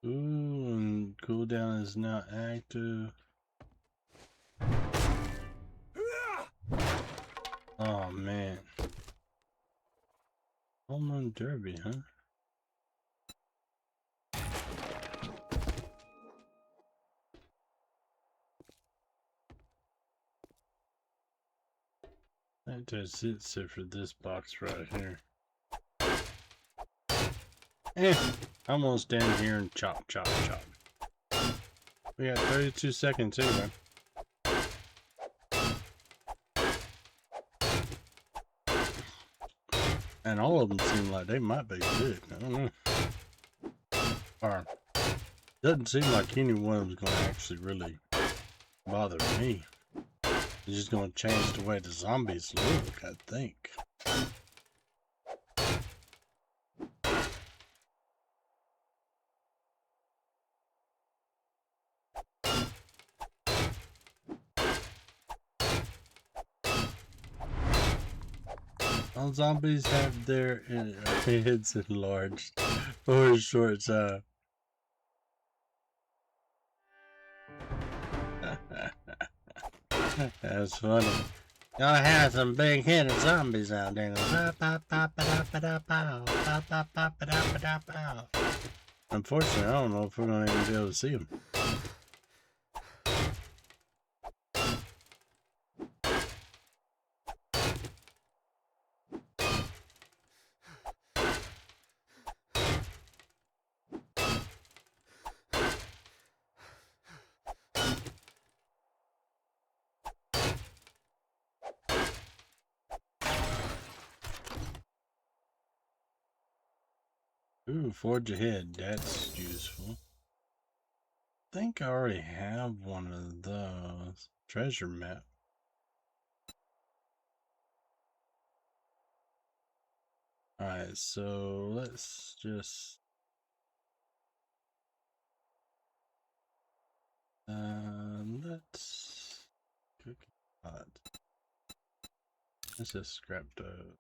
Ooh, and cooldown is not active. Oh man. Home run derby, huh? That's it, except for this box right here. I'm gonna stand here and chop, chop, chop. We got 32 seconds anyway. And all of them seem like they might be good. I don't know. Or, doesn't seem like any one of them's gonna actually really bother me. It's just gonna change the way the zombies look, I think. All zombies have their heads enlarged for a short time. That's funny. Gotta have some big-headed zombies out there. Unfortunately, I don't know if we're gonna even be able to see them. Ooh, forge ahead. That's useful. I think I already have one of those. Treasure map. Alright, so let's just... let's... cook pot. Let's just scrap those.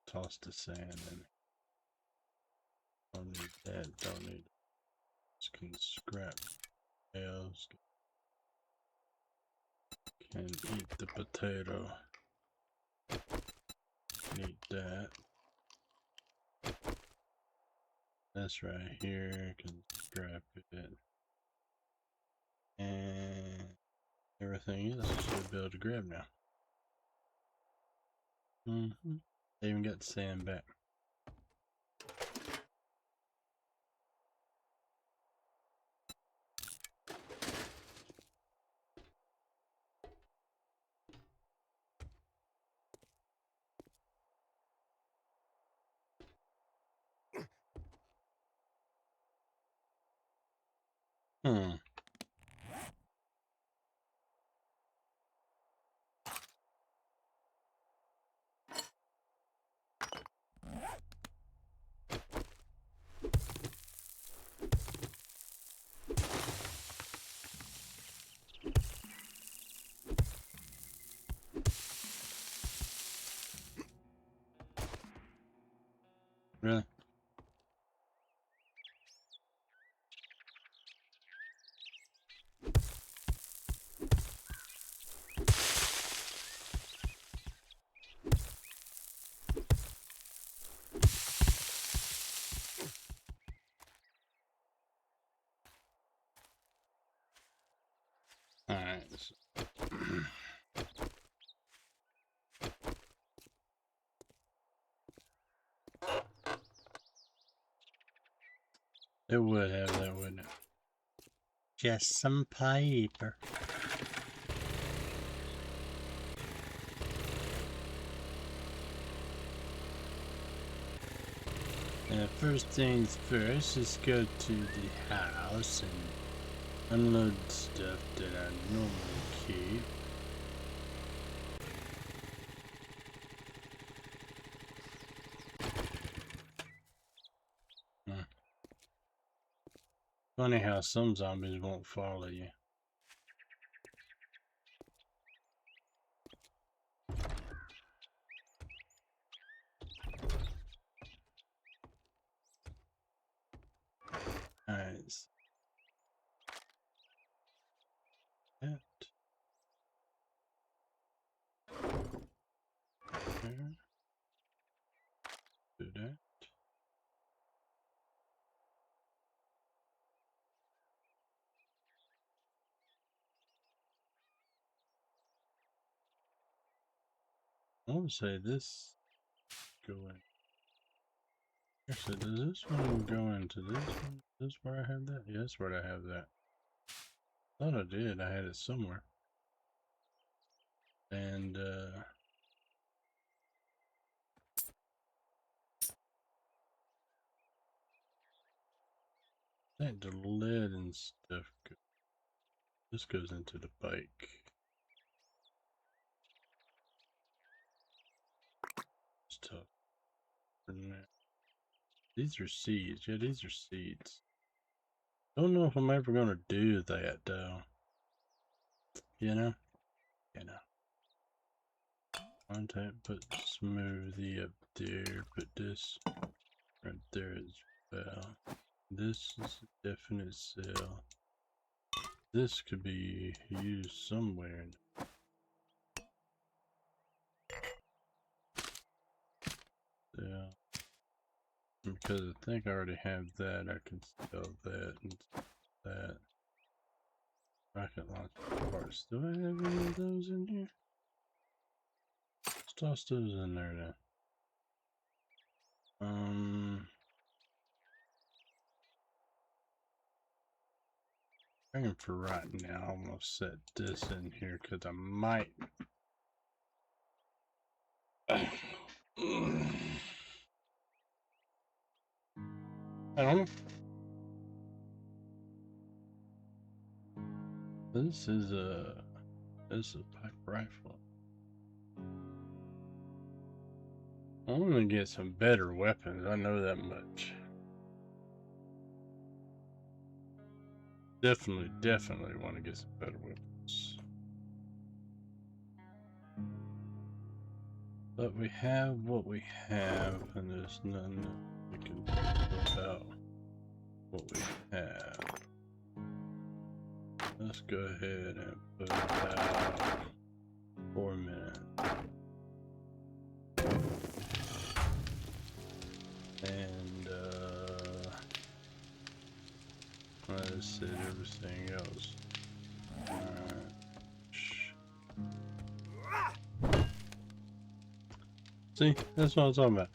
Toss the sand in. Don't need that, don't need it. Just can scrap nails. Can eat the potato. Need that. That's right here, can scrap it. And everything else I should be able to grab now. They even got the sand back. Hmm. Really? Alright. It would have that, wouldn't it? Just some paper. First things first, let's go to the house and unload stuff that I normally keep. Funny how some zombies won't follow you. Alright. That. There. Do that. I want to say this go in. Actually, does this one go into this one? Is this where I have that? Yeah, that's where I have that. Thought I did. I had it somewhere. And I think the lead and stuff. This goes into the bike. It's tough. These are seeds. Yeah, these are seeds. Don't know if I'm ever gonna do that though. You know? You know. Contact, put smoothie up there, put this right there as well. This is a definite sell. This could be used somewhere. Yeah. Because I think I already have that, I can sell that and that. Rocket launcher parts. Do I have any of those in here? Let's toss those in there then. I think for right now, I'm gonna set this in here because I might. I don't know. This is a pipe rifle. I'm gonna get some better weapons. I know that much. Definitely want to get some better weapons. But we have what we have, and there's none that we can do about what we have. Let's go ahead and put about 4 minutes. And let's set everything else. See, that's what I'm talking about.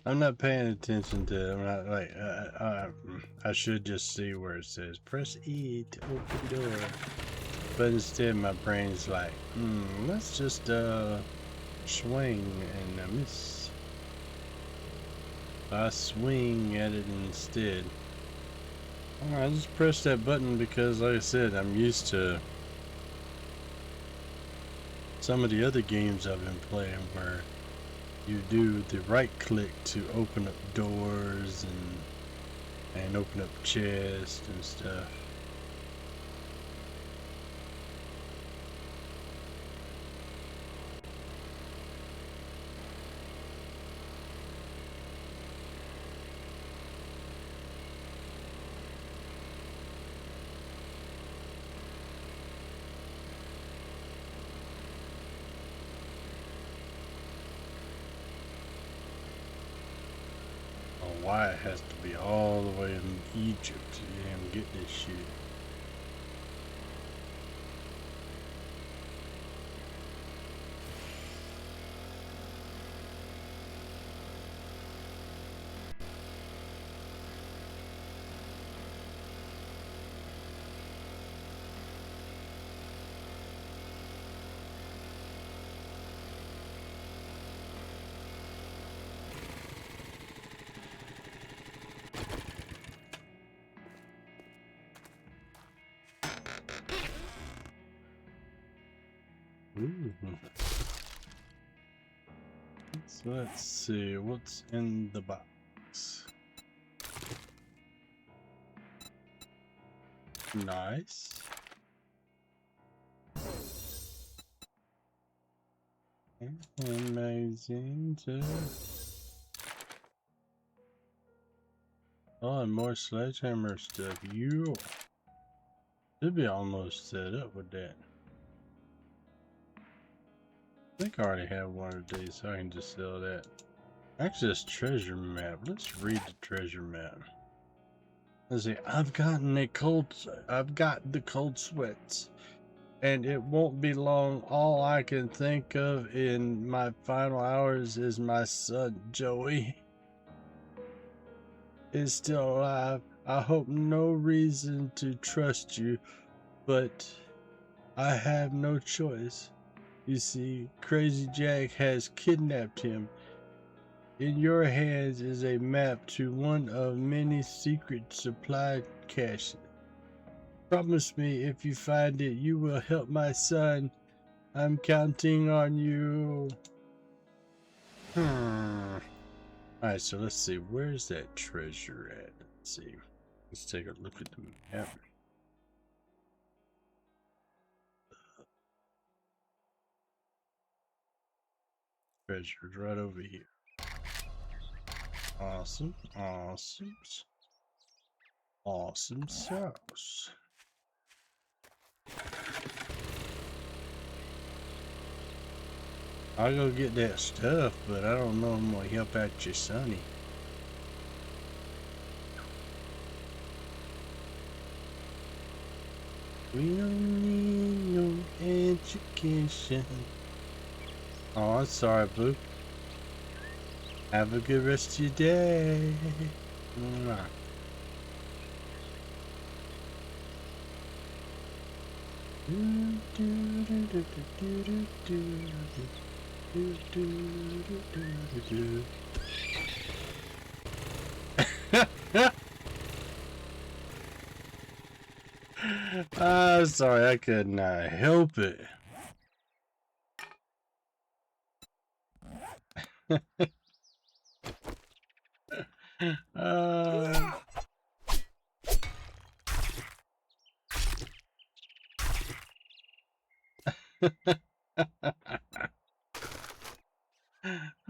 I'm not paying attention to. I'm not like. I should just see where it says press E to open door, but instead my brain's like, let's just swing and miss. I swing at it instead. I just pressed that button because, like I said, I'm used to some of the other games I've been playing where you do the right click to open up doors and open up chests and stuff. Why it has to be all the way in Egypt to even get this shit. Ooh. So let's see what's in the box. Nice. Amazing too. Oh, and more sledgehammer stuff. You should be almost set up with that. I think I already have one of these, so I can just sell that. Actually, this treasure map. Let's read the treasure map. Let's see. I've got the cold sweats, and it won't be long. All I can think of in my final hours is my son Joey is still alive. I hope no reason to trust you, but I have no choice. You see, Crazy Jack has kidnapped him. In your hands is a map to one of many secret supply caches. Promise me if you find it, you will help my son. I'm counting on you. Alright, so let's see. Where's that treasure at? Let's see. Let's take a look at the map. Treasure's right over here. Awesome, awesome, awesome sauce. I'll go get that stuff, but I don't know if I'm gonna help out your sonny. We don't need no education. Oh, I'm sorry, Blue. Have a good rest of your day. Mwah. Sorry, I could not help it.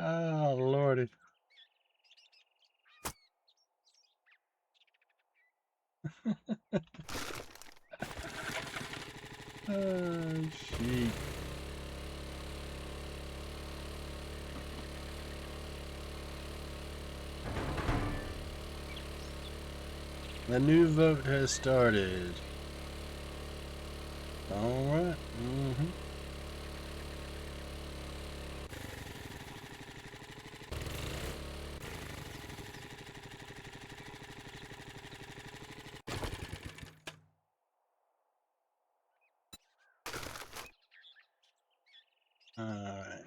Oh, Lordy. Oh, sheep. The new vote has started. Alright. Alright.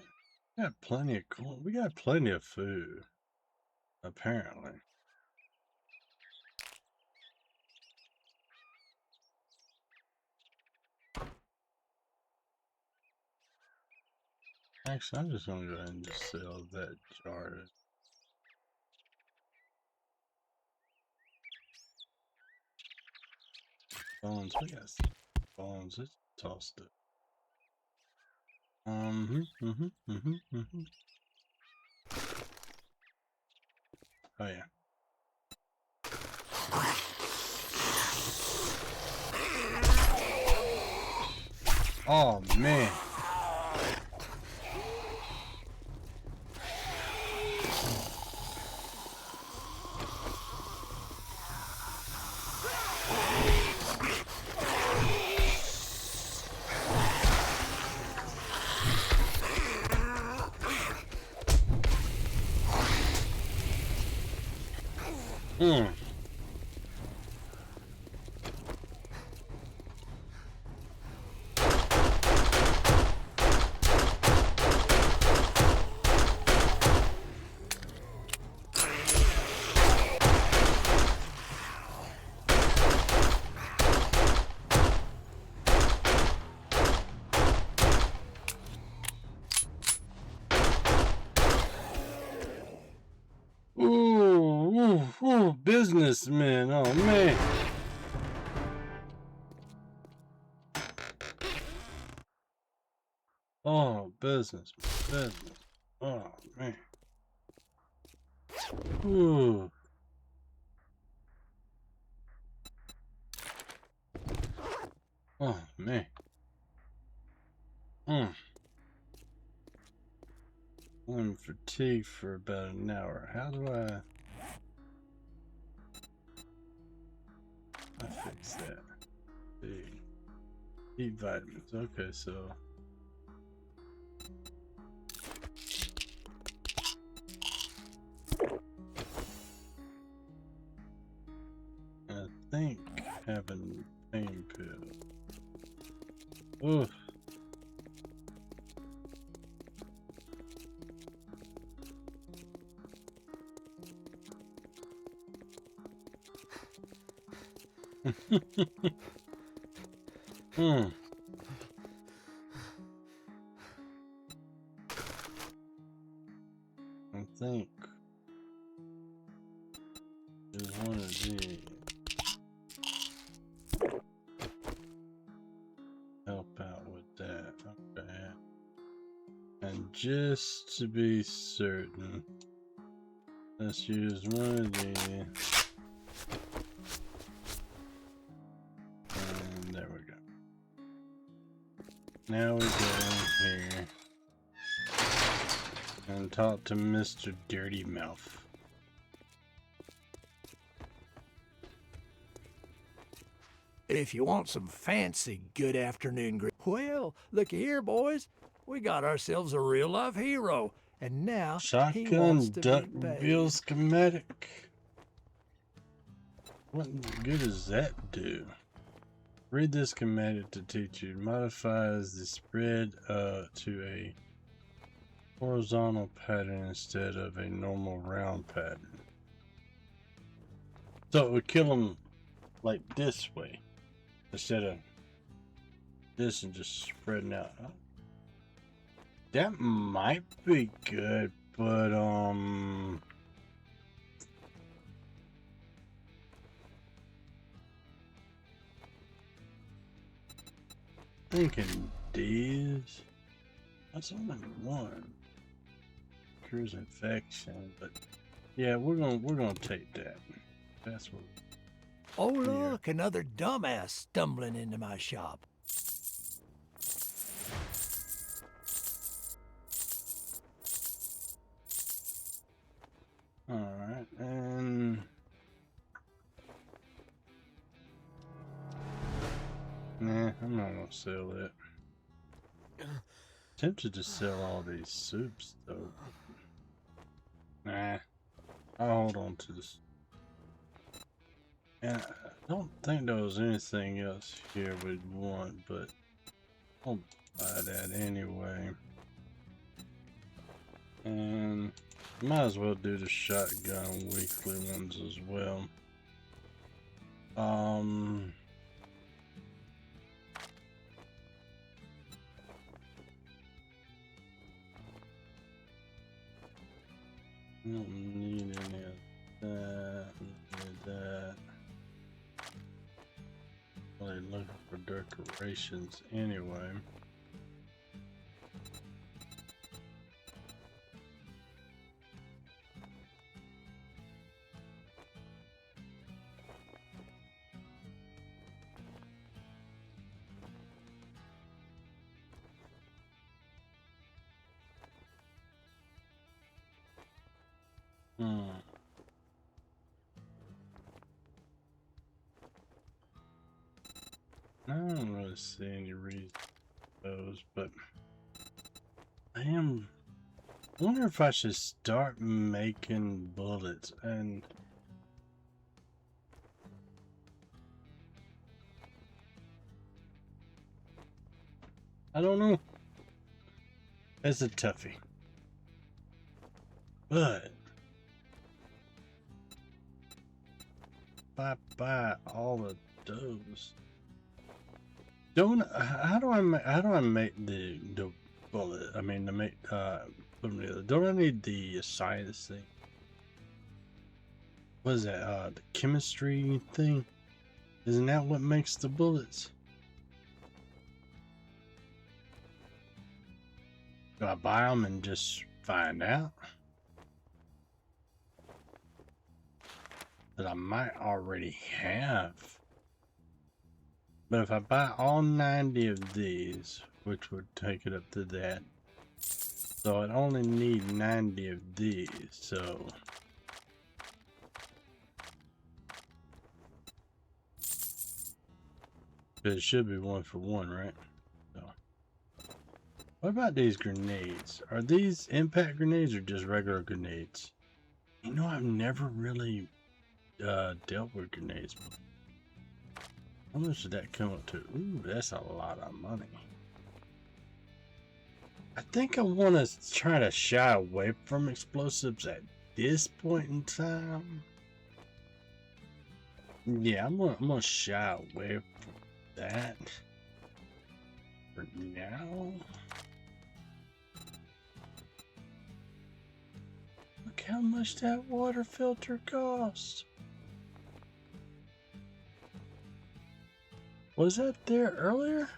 We got plenty of corn. We got plenty of food. Apparently. Actually, I'm just gonna go ahead and just sell that jar. Bones, we got some bones. Let's toss it. Oh yeah. Oh man. Hmm. Ooh, businessman. Oh man. Oh, business. Oh man. Ooh. Oh man. I'm fatigued for about an hour. How do I fix that? See. Eat vitamins. Okay, so I think having pain pill. Oof. Hmm. I think there's one of these. Help out with that. Okay. And just to be certain, let's use one of these. And there we go. Now we go in here and talk to Mr. Dirty Mouth. If you want some fancy good afternoon well, looky here, boys. We got ourselves a real-life hero, and now he wants Shotgun to duck be paid. reveal schematic. What good does that do? Read this schematic to teach you. Modifies the spread to a horizontal pattern instead of a normal round pattern. So it would kill them like this way instead of this and just spreading out. That might be good, but thinking these. That's only one. Cures infection, but yeah, we're gonna take that. That's what. Oh, look, another dumbass stumbling into my shop. Alright, and nah, I'm not gonna sell it. Tempted to sell all these soups though. Nah, I'll hold on to this. And I don't think there was anything else here we'd want, but I'll buy that anyway. Might as well do the shotgun weekly ones as well. I don't need any of that. Need that. Really looking for decorations anyway. I don't really see any reason for those, but I wonder if I should start making bullets and I don't know. It's a toughie. But if I buy all of those, how do I make the bullet? I mean, to make put them together. Don't I need the science thing? What is that? The chemistry thing? Isn't that what makes the bullets? Do I buy them and just find out? That I might already have. But if I buy all 90 of these, which would take it up to that, so I'd only need 90 of these, so it should be 1 for 1, right? So what about these grenades? Are these impact grenades or just regular grenades? You know, I've never really dealt with grenades. How much did that come up to? Ooh, that's a lot of money. I think I want to try to shy away from explosives at this point in time. Yeah, I'm gonna shy away from that for now. Look how much that water filter costs. Was that there earlier?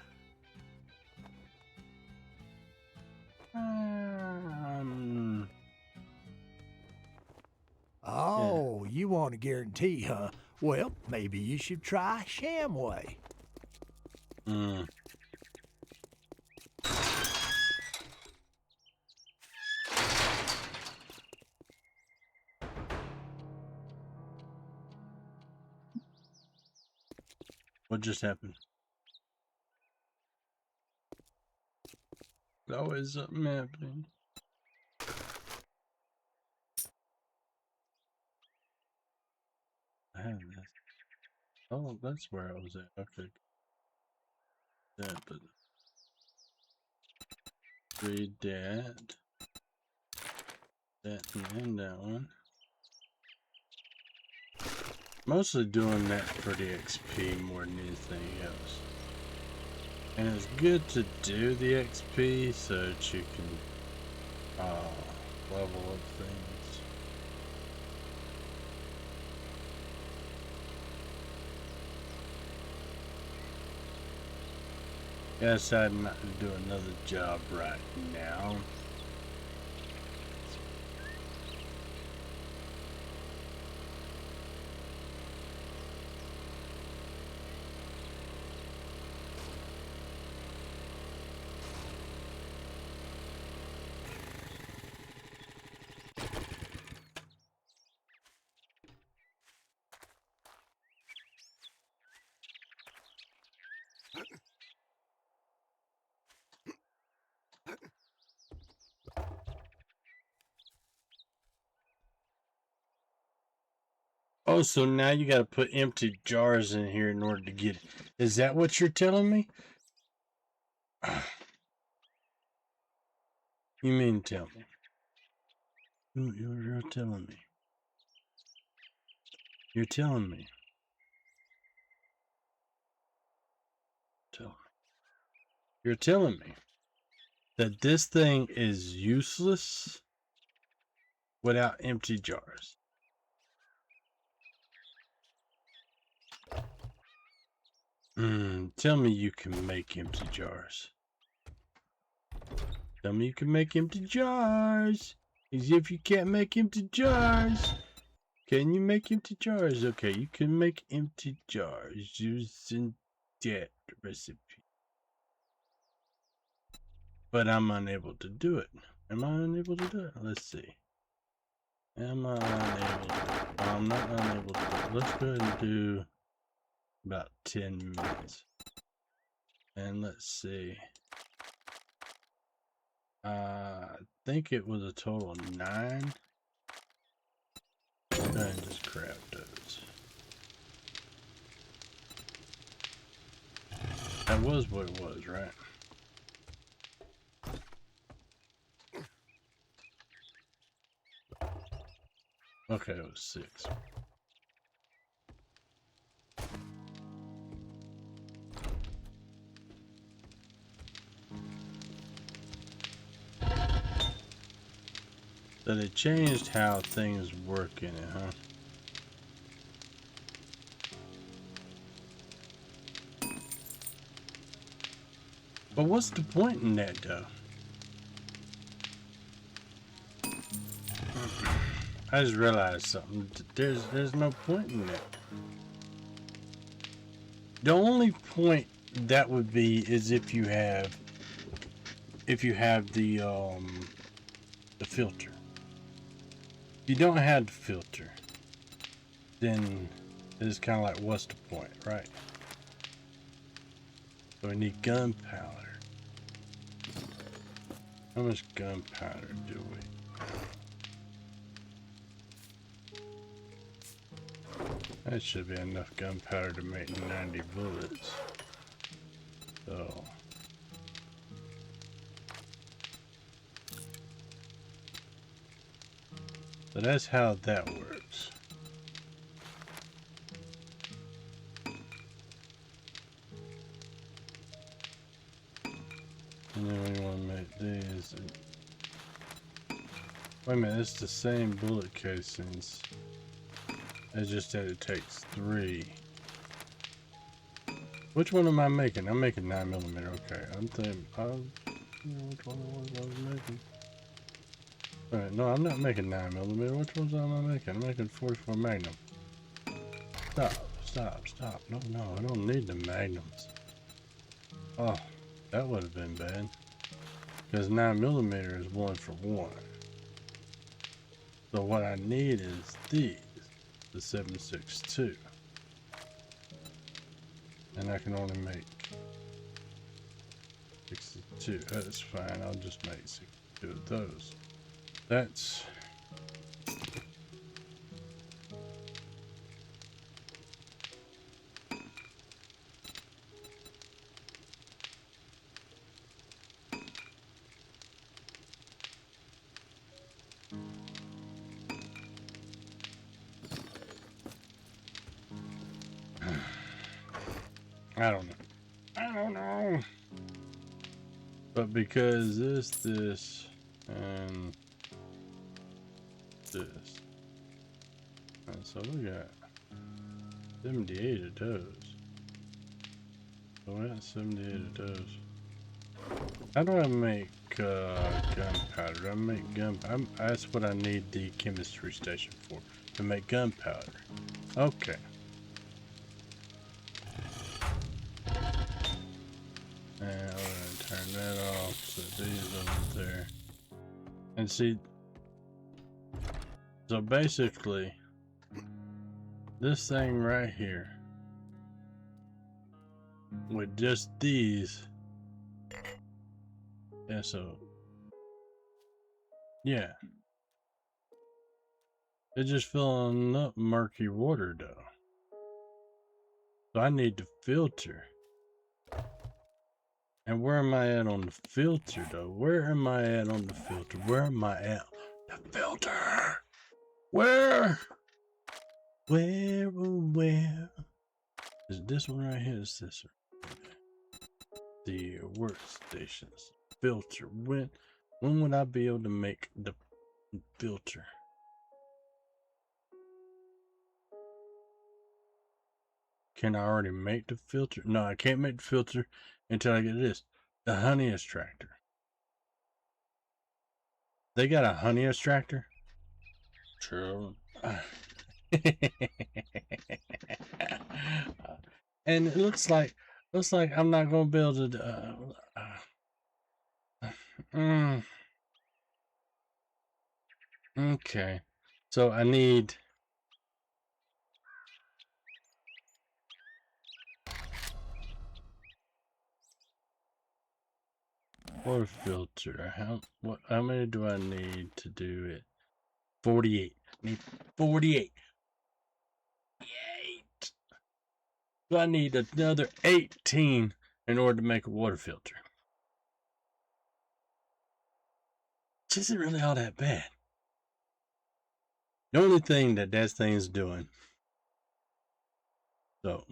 Oh, yeah. You want a guarantee, huh? Well, maybe you should try Shamway. What just happened? Always something happening. I have this. Oh, that's where I was at. Okay. That, but read that. That and that one. Mostly doing that for the XP more than anything else. And it's good to do the XP so that you can level up things. I decided not to do another job right now. Oh, so now you got to put empty jars in here in order to get it. Is that what you're telling me? You mean tell me? You're telling me. You're telling me. You're telling me that this thing is useless without empty jars. Tell me you can make empty jars. Tell me you can make empty jars. As if you can't make empty jars. Can you make empty jars? Okay, you can make empty jars using that recipe. But I'm unable to do it. Am I unable to do it? Let's see. Am I unable to do it? I'm not unable to do it. Let's go ahead and do about 10 minutes. And let's see. I think it was a total of 9. Go ahead and just grab those. That was what it was, right? Okay, it was 6. So they changed how things work in it, huh? But what's the point in that, though? I just realized something. There's no point in that. The only point that would be is if you have the filter. If you don't have the filter, then it's kind of like, what's the point, right? So we need gunpowder. How much gunpowder do we? That should be enough gunpowder to make 90 bullets. So that's how that works. And then we want to make these. Wait a minute, it's the same bullet casings. It's just that it takes 3. Which one am I making? I'm making 9mm. Okay, I'm thinking. Which one was I making? Alright, no, I'm not making 9mm. Which ones am I making? I'm making 44 Magnum. Stop. No, I don't need the Magnums. Oh, that would have been bad. Because 9mm is 1 for 1. So what I need is these. The 7.62, and I can only make 62. That's fine. I'll just make 62 of those. That's I don't know. But because this, and this. And so we got 78 of those. So we got 78 of those. How do I make gunpowder? I make gunpowder. That's what I need the chemistry station for, to make gunpowder. Okay. And I'm gonna turn that off, so these over there. And see, so basically, this thing right here, with just these, yeah, so, yeah. It's just filling up murky water though. So I need to filter. And where am I at on the filter though? Where am I at on the filter? Where am I at? The filter. Where? Where, oh, where? Is it this one right here? Is this one? The workstations filter. When would I be able to make the filter? Can I already make the filter? No, I can't make the filter until I get this. The honey extractor. They got a honey extractor? True. And it looks like I'm not gonna be able to okay. So I need water filter. How many do I need to do it? 48. I need 48. So I need another 18 in order to make a water filter. Which isn't really all that bad. The only thing that thing's doing. So.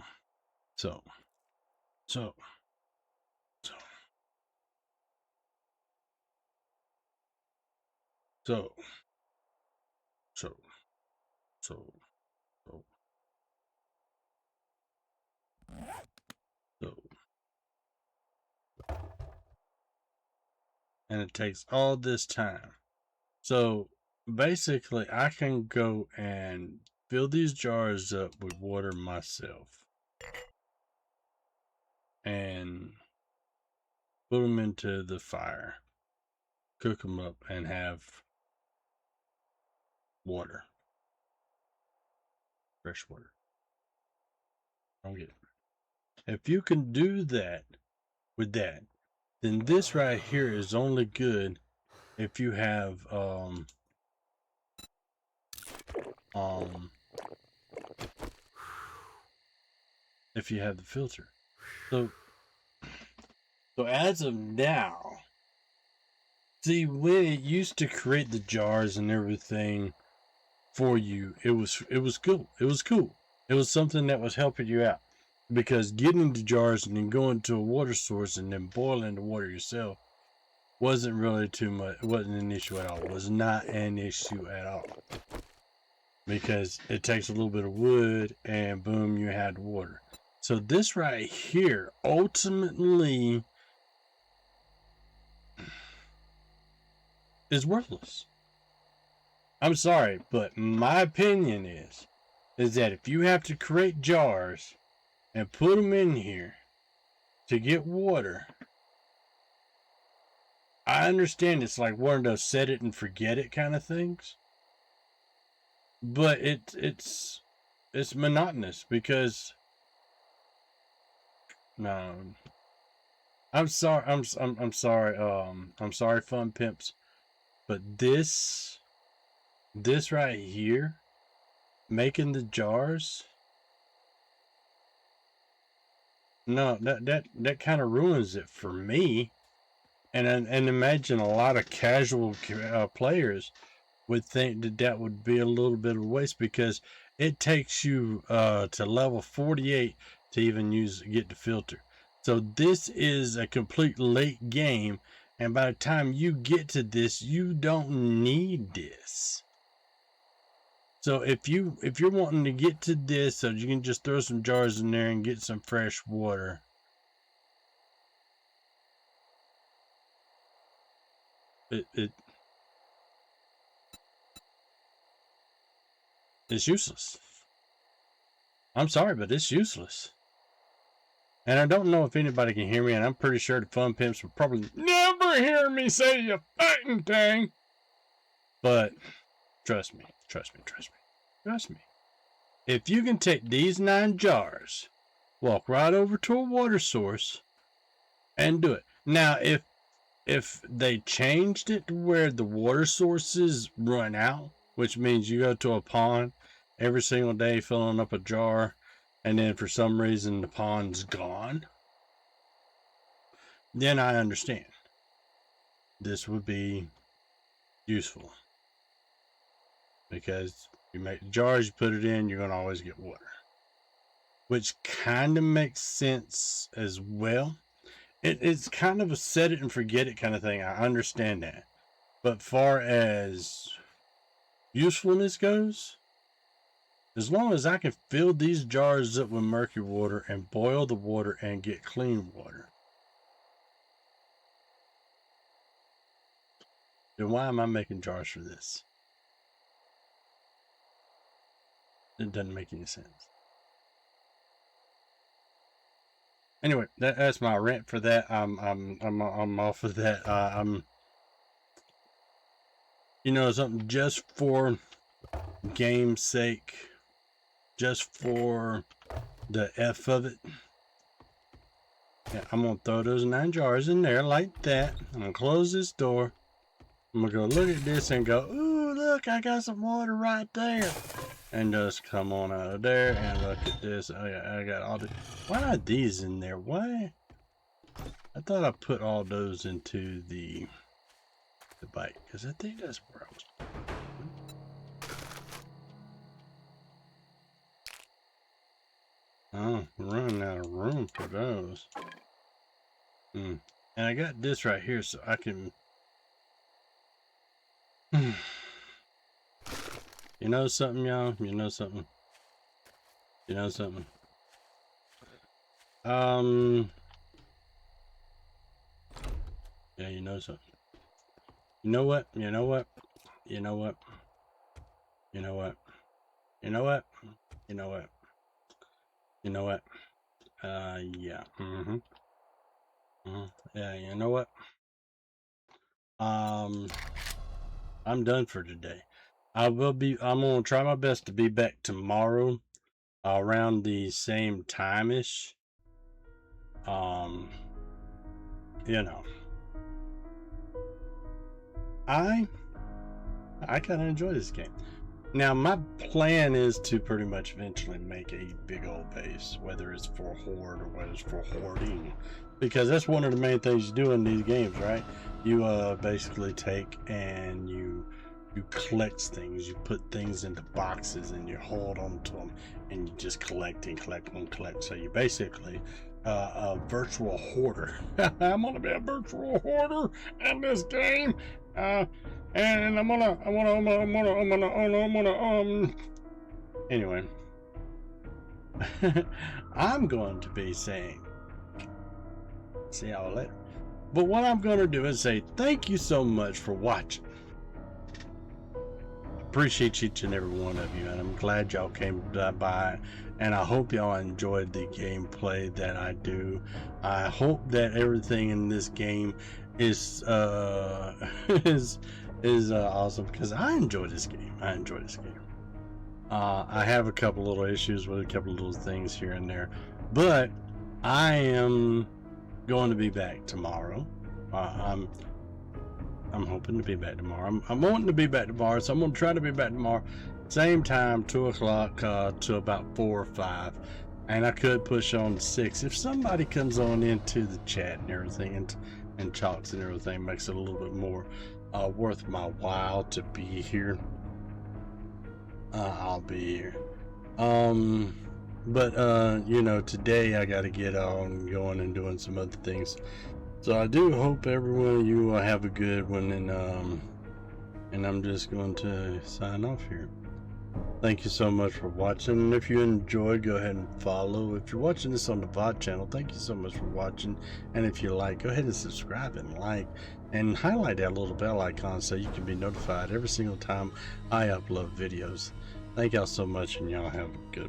And it takes all this time. So basically I can go and fill these jars up with water myself and put them into the fire, cook them up, and have water, fresh water. Don't get it. If you can do that with that, then this right here is only good if you have if you have the filter. So as of now, see, when it used to create the jars and everything for you, it was cool. It was cool. It was something that was helping you out, because getting the jars and then going to a water source and then boiling the water yourself wasn't really too much. It wasn't an issue at all. It was not an issue at all, because it takes a little bit of wood and boom, you had water. So this right here ultimately is worthless. I'm sorry, but my opinion is that if you have to create jars and put them in here to get water, I understand it's like one of those set it and forget it kind of things, but it's monotonous, because no, I'm sorry, I'm sorry, I'm sorry, Fun Pimps, but this right here, making the jars, no, that kind of ruins it for me. And imagine a lot of casual players would think that would be a little bit of a waste, because it takes you to level 48 to even get the filter. So this is a complete late game, and by the time you get to this, you don't need this. So if you're wanting to get to this so you can just throw some jars in there and get some fresh water, it's useless. I'm sorry, but it's useless. And I don't know if anybody can hear me, and I'm pretty sure the Fun Pimps will probably never hear me say a fucking thing. But trust me. If you can take these 9 jars, walk right over to a water source, and do it. Now, if they changed it to where the water sources run out, which means you go to a pond every single day filling up a jar, and then for some reason the pond's gone, then I understand. This would be useful. because you make the jars, you put it in, you're gonna always get water, which kind of makes sense as well. It's kind of a set it and forget it kind of thing. I understand that, but far as usefulness goes, as long as I can fill these jars up with murky water and boil the water and get clean water, then why am I making jars for this? It doesn't make any sense. Anyway, that's my rant for that. I'm off of that. You know, something just for game's sake, just for the F of it. Yeah, I'm gonna throw those 9 jars in there like that. I'm gonna close this door. I'm gonna go look at this and go, ooh, look, I got some water right there. And just come on out of there and look at this. Oh yeah, I got all the. Why are these in there? Why? I thought I put all those into the bike, because I think that's where I was. Oh, I'm running out of room for those. And I got this right here so I can. You know something, y'all? You know something? You know something? Yeah, you know something. You know what? You know what? You know what? You know what? You know what? You know what? You know what? Yeah. Yeah, you know what? I'm done for today. I'm gonna try my best to be back tomorrow around the same time-ish. You know, I kind of enjoy this game. Now, my plan is to pretty much eventually make a big old base, whether it's for horde or whether it's for hoarding, because that's one of the main things you do in these games, right? You basically take and you collect things. You put things into boxes and you hold on to them, and you just collect and collect and collect. So you basically a virtual hoarder. I'm gonna be a virtual hoarder in this game. And I'm gonna anyway. I'm going to be saying, see y'all later. But what I'm gonna do is say thank you so much for watching. Appreciate each and every one of you, and I'm glad y'all came by, and I hope y'all enjoyed the gameplay that I do. I hope that everything in this game is awesome, because I enjoy this game. I have a couple little issues with a couple little things here and there, but I am going to be back tomorrow. I'm hoping to be back tomorrow. I'm wanting to be back tomorrow, so I'm going to try to be back tomorrow. Same time, 2 o'clock to about 4 or 5. And I could push on to 6. If somebody comes on into the chat and everything and talks and everything, makes it a little bit more worth my while to be here, I'll be here. But you know, today I got to get on going and doing some other things. So I do hope every one of you will have a good one, and I'm just going to sign off here. Thank you so much for watching, and if you enjoyed, go ahead and follow. If you're watching this on the VOD channel, thank you so much for watching, and if you like, go ahead and subscribe and like, and highlight that little bell icon so you can be notified every single time I upload videos. Thank y'all so much, and y'all have a good